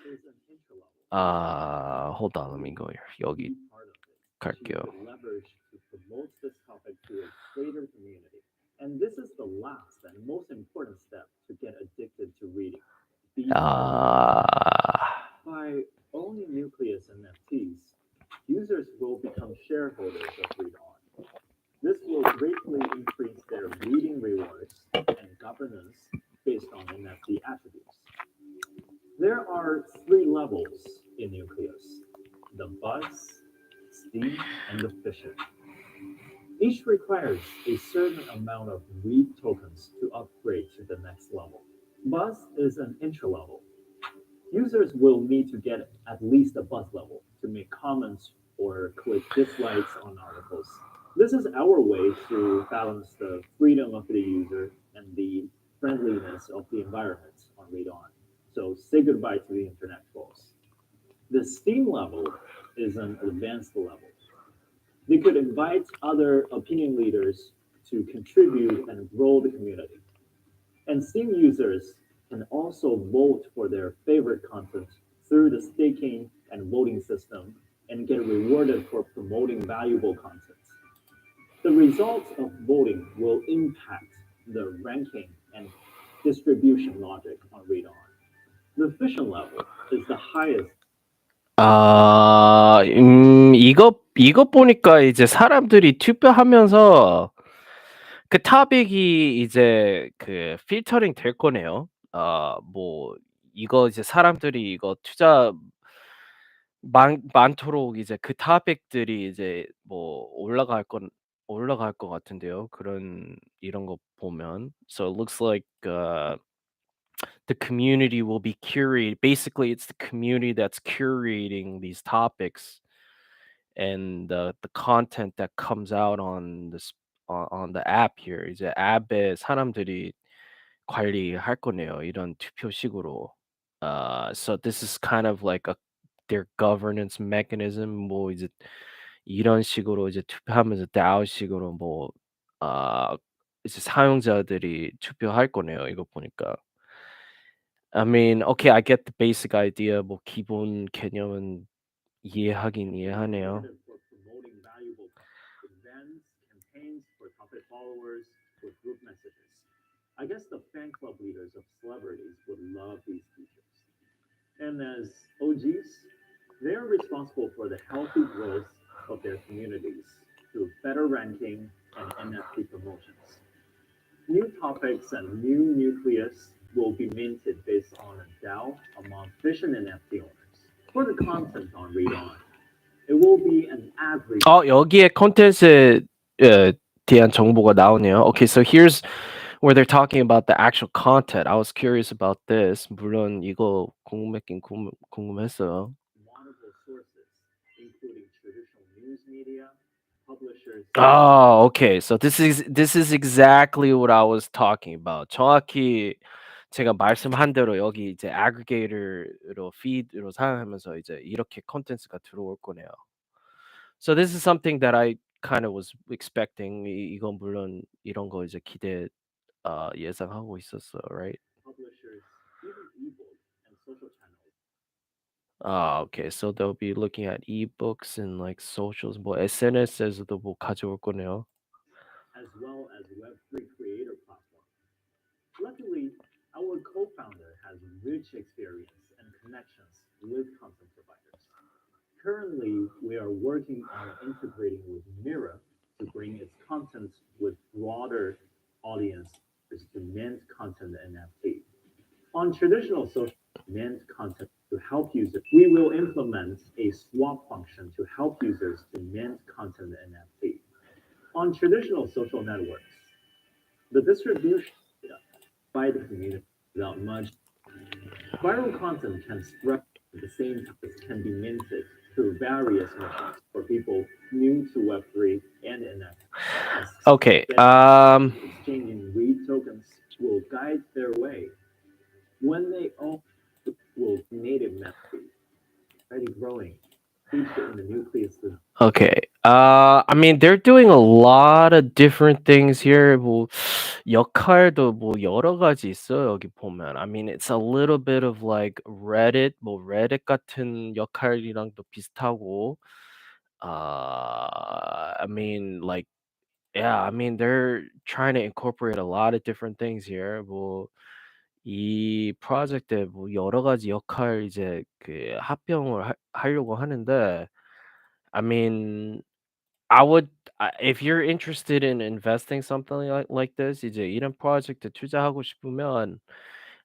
There's an intro level. Hold on, let me go here. 여기 Part of it. 갈게요. To leverage to promote this topic to a greater community. And this is the last and most important step to get addicted to reading. Be by owning Nucleus NFTs, users will become shareholders of Read On. This will greatly increase their reading rewards and governance based on NFT attributes. There are three levels in Nucleus: the Buzz, Steam, and the Fisher. Each requires a certain amount of read tokens to upgrade to the next level. Buzz is an intro level. Users will need to get at least a buzz level to make comments or click dislikes on articles. This is our way to balance the freedom of the user and the friendliness of the environment on Read On. So say goodbye to the internet trolls. The Steam level is an advanced level. They could invite other opinion leaders to contribute and grow the community. And Steam users can also vote for their favorite content through the staking and voting system and get rewarded for promoting valuable content. The results of voting will impact the ranking and distribution logic on Read On. The fission level is the highest. 이거 보니까 이제 사람들이 투표하면서 그 토픽이 이제 그 필터링 될 거네요. 뭐 이거 이제 사람들이 이거 투자 많도록 이제 그 토픽들이 이제 뭐 올라갈 것 같은데요. 이런 거 보면. So it looks like the community will be curated. Basically, it's the community that's curating these topics and the content that comes out on on the app here. 이제 앱에 사람들이 관리할 거네요. 이런 투표식으로. So this is kind of like their governance mechanism. 뭐 이제 이런 식으로 이제 투표하면서 DAO식으로 뭐 이제 사용자들이 투표할 거네요. 이거 보니까. I mean, okay, I get the basic idea. 뭐 기본 개념은 이해하네요. For promoting valuable events, campaigns for topic followers, for group messages. I guess the fan club leaders of celebrities would love these features. And as OGs, they are responsible for the healthy growth of their communities through better ranking and NFT promotions. New topics and new nucleus will be minted based on a DAO among Fission NFT owners. For the content on Read On, it will be an average. 여기에 콘텐츠에 대한 정보가 나오네요. Okay, so here's where they're talking about the actual content. I was curious about this. 물론 이거 궁금했어요. Multiple sources, including traditional news media, publishers. Oh, okay. So this is exactly what I was talking about. 정확히 제가 말씀한 대로 여기 이제 aggregator로 feed로 사용하면서 이제 이렇게 콘텐츠가 들어올 거네요. So this is something that I kind of was expecting. 이건 물론 이런 거 이제 예상하고 있었어요, right? Publishers, even ebooks and social channels. Okay. So they'll be looking at ebooks and like socials, 뭐 SNS에서도 뭐 가져올 거네요. As well as Web3 creator platforms. Luckily, our co-founder has rich experience and connections with content providers. Currently, we are working on integrating with Mira to bring its content with broader audience to mint content NFT. On traditional social mint content to help users, we will implement a swap function to help users to mint content NFT. On traditional social networks, the distribution by the community without much viral content can spread at the same time as can be minted through various missions for people new to Web3 and NFT. Okay. Exchanging read tokens will guide their way. When they all will native NFT, already growing, featured in the nucleus of Okay. I mean, they're doing a lot of different things here. 뭐 역할도 뭐 여러 가지 있어요. 여기 보면. I mean, it's a little bit of like Reddit, 뭐 Reddit 같은 역할이랑도 비슷하고. I mean, like, yeah, I mean, they're trying to incorporate a lot of different things here. 뭐 이 프로젝트에 뭐 여러 가지 역할 이제 합병을 하려고 하는데, I mean, if you're interested in investing something like this, 이제 이런 프로젝트 투자하고 싶으면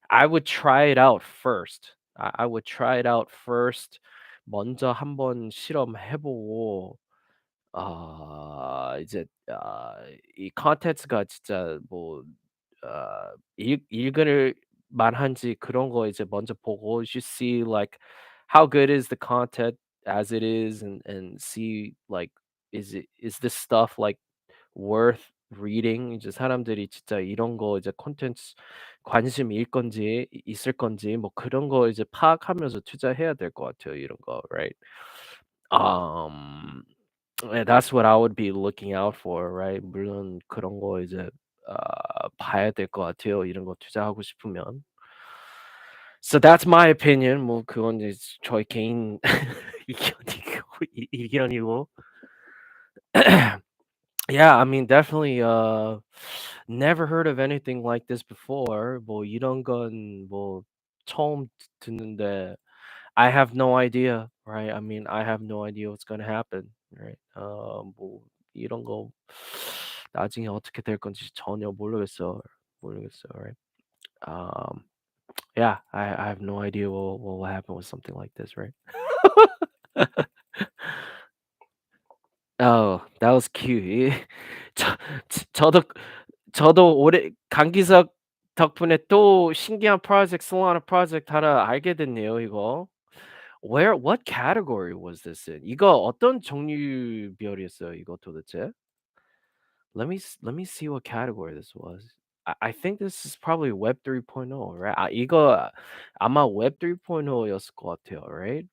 I would try it out first. I would try it out first. 먼저 한번 실험해 보고 이제 이 콘텐츠가 진짜 뭐 읽을 만한지 그런 거 이제 먼저 보고 you should see like how good is the content as it is and see like is this stuff like worth reading? 이제 사람들이 진짜 이런 거 이제 콘텐츠 관심일 건지 있을 건지 뭐 그런 거 이제 파악하면서 투자해야 될 것 같아요, 이런 거, right? Um, yeah, that's what I would be looking out for, right? 물론 그런 거 이제 봐야 될 것 같아요, 이런 거 투자하고 싶으면. So that's my opinion. 뭐 그건 이제 저의 개인 의견이고. Yeah, I mean, definitely, never heard of anything like this before. 뭐 이런 건 뭐 처음 듣는데 I have no idea, right? I mean, I have no idea what's gonna happen, right? 뭐 이런 거 나중에 어떻게 될 건지 전혀 모르겠어요, right? Yeah, I have no idea what will happen with something like this, right? Oh, that was cute. 저 저도 올해 강기석 덕분에 또 신기한 프로젝트 솔라나 프로젝트 하나 알게 됐네요, 이거. What category was this in? 이거 어떤 종류별이었어요, 이거 도대체? Let me see what category this was. I think this is probably Web 3.0, right? 이거 아마 Web 3.0였을 것 같아요, right?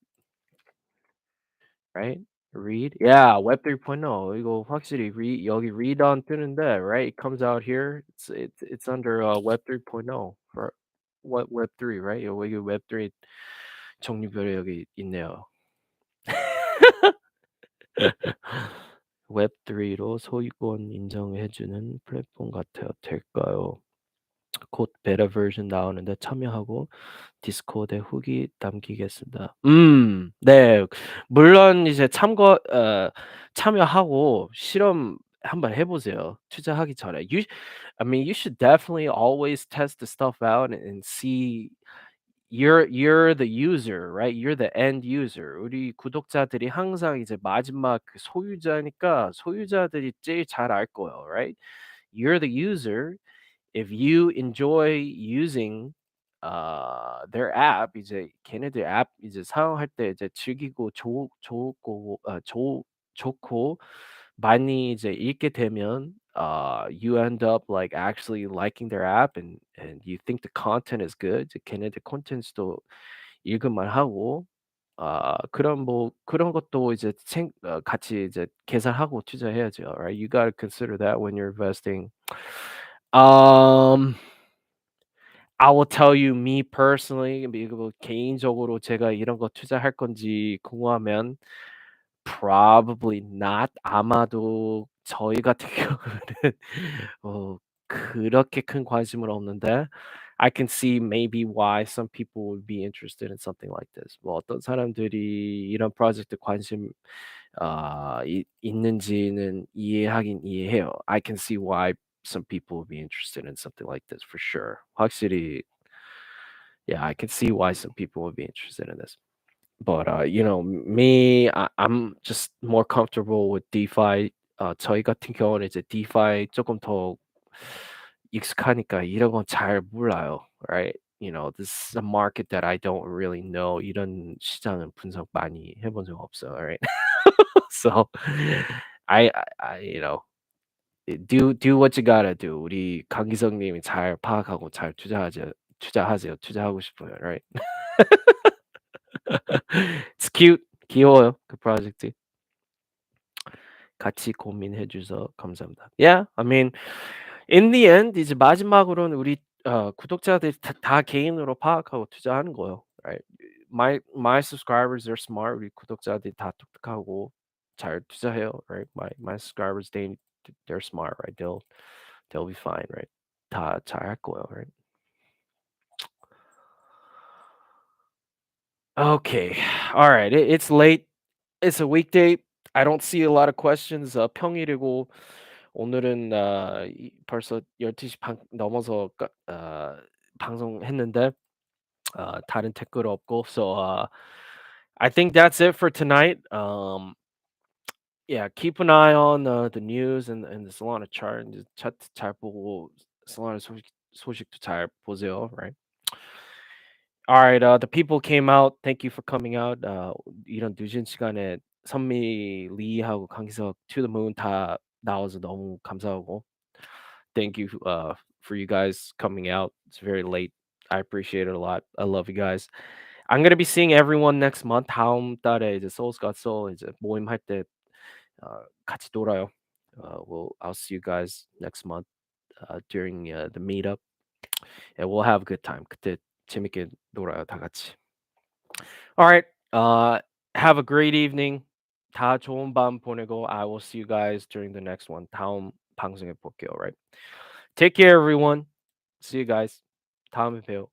Right? Read? Yeah, Web 3.0. 이거 확실히 여기 read on 뜨는데, right? It comes out here. It's under Web 3.0 for what Web 3, right? 여기 Web 3 종류별이 여기 있네요. 웹3로 소유권 인정해주는 플랫폼 될까요? 곧 베타 버전 나오는데 참여하고 디스코드에 후기 남기겠습니다. 네. 물론 이제 참여하고 실험 한번 해보세요. 투자하기 전에. I mean, you should definitely always test the stuff out and see you're the user, right? You're the end user. 우리 구독자들이 항상 이제 마지막 그 소유자니까 소유자들이 제일 잘 알 거예요, right? You're the user. If you enjoy using their app, 이제 걔네들 앱 이제 사용할 때 이제 즐기고 좋고 좋고 많이 이제 읽게 되면 you end up like actually liking their app and you think the content is good. 이제 걔네들 콘텐츠도 읽을만 하고 그런 것도 이제 같이 이제 계산하고 투자해야죠. Right? You got to consider that when you're investing. Um I will tell you me personally 뭐 개인적으로 제가 이런 거 투자할 건지 궁금하면 probably not. 아마도 저희 같은 경우는 어 그렇게 큰 관심은 없는데 I can see maybe why some people would be interested in something like this. 뭐 어떤 사람들이 이런 프로젝트 관심 있는지는 이해하긴 이해해요. I can see why some people would be interested in something like this for sure. 확실히 yeah, I can see why some people would be interested in this. But me, I'm just more comfortable with DeFi. 저희 같은 경우는 이제 DeFi 조금 더 익숙하니까 이런 건 잘 몰라요, right? This is a market that I don't really know. 이런 시장은 분석 많이 해본 적 없어요, right? So do what you gotta do. 우리 강기성님이 잘 파악하고 잘 투자하세요. 투자하고 싶으면, right? It's cute. 귀여워요. 그 프로젝트. 같이 고민해 주셔서 감사합니다. Yeah, I mean, in the end 이제 마지막으로는 우리 구독자들이 다 개인으로 파악하고 투자하는 거예요. Right? My subscribers are smart. 우리 구독자들이 다 똑똑하고 잘 투자해요. Right? My subscribers they're smart. Right? They'll be fine. Right? 다 잘할 거예요. Right? Okay. All right. It's late. It's a weekday. I don't see a lot of questions. 평일이고 오늘은 벌써 12시 반 넘어서 방송했는데 다른 댓글 없고 so I think that's it for tonight. Yeah, keep an eye on the news and the Solana chart. 이제 차트 잘 보고 Solana 소식도 잘 보세요. Right? All right, the people came out. Thank you for coming out. 이런 늦은 시간에 선미, 리하고 강기석, To the Moon 다 나와서 너무 감사하고. Thank you for you guys coming out. It's very late. I appreciate it a lot. I love you guys. I'm gonna be seeing everyone next month. 다음 달에 이제 Souls Got Soul 이제 모임 할때 같이 놀아요. I'll see you guys next month during the meetup, and we'll have a good time. 그때 재밌게 놀아요, 다 같이. All right. Have a great evening. 다 좋은 밤 보내고 I will see you guys during the next one. 다음 방송에 볼게요, right? Take care, everyone. See you guys. 다음에 봬요.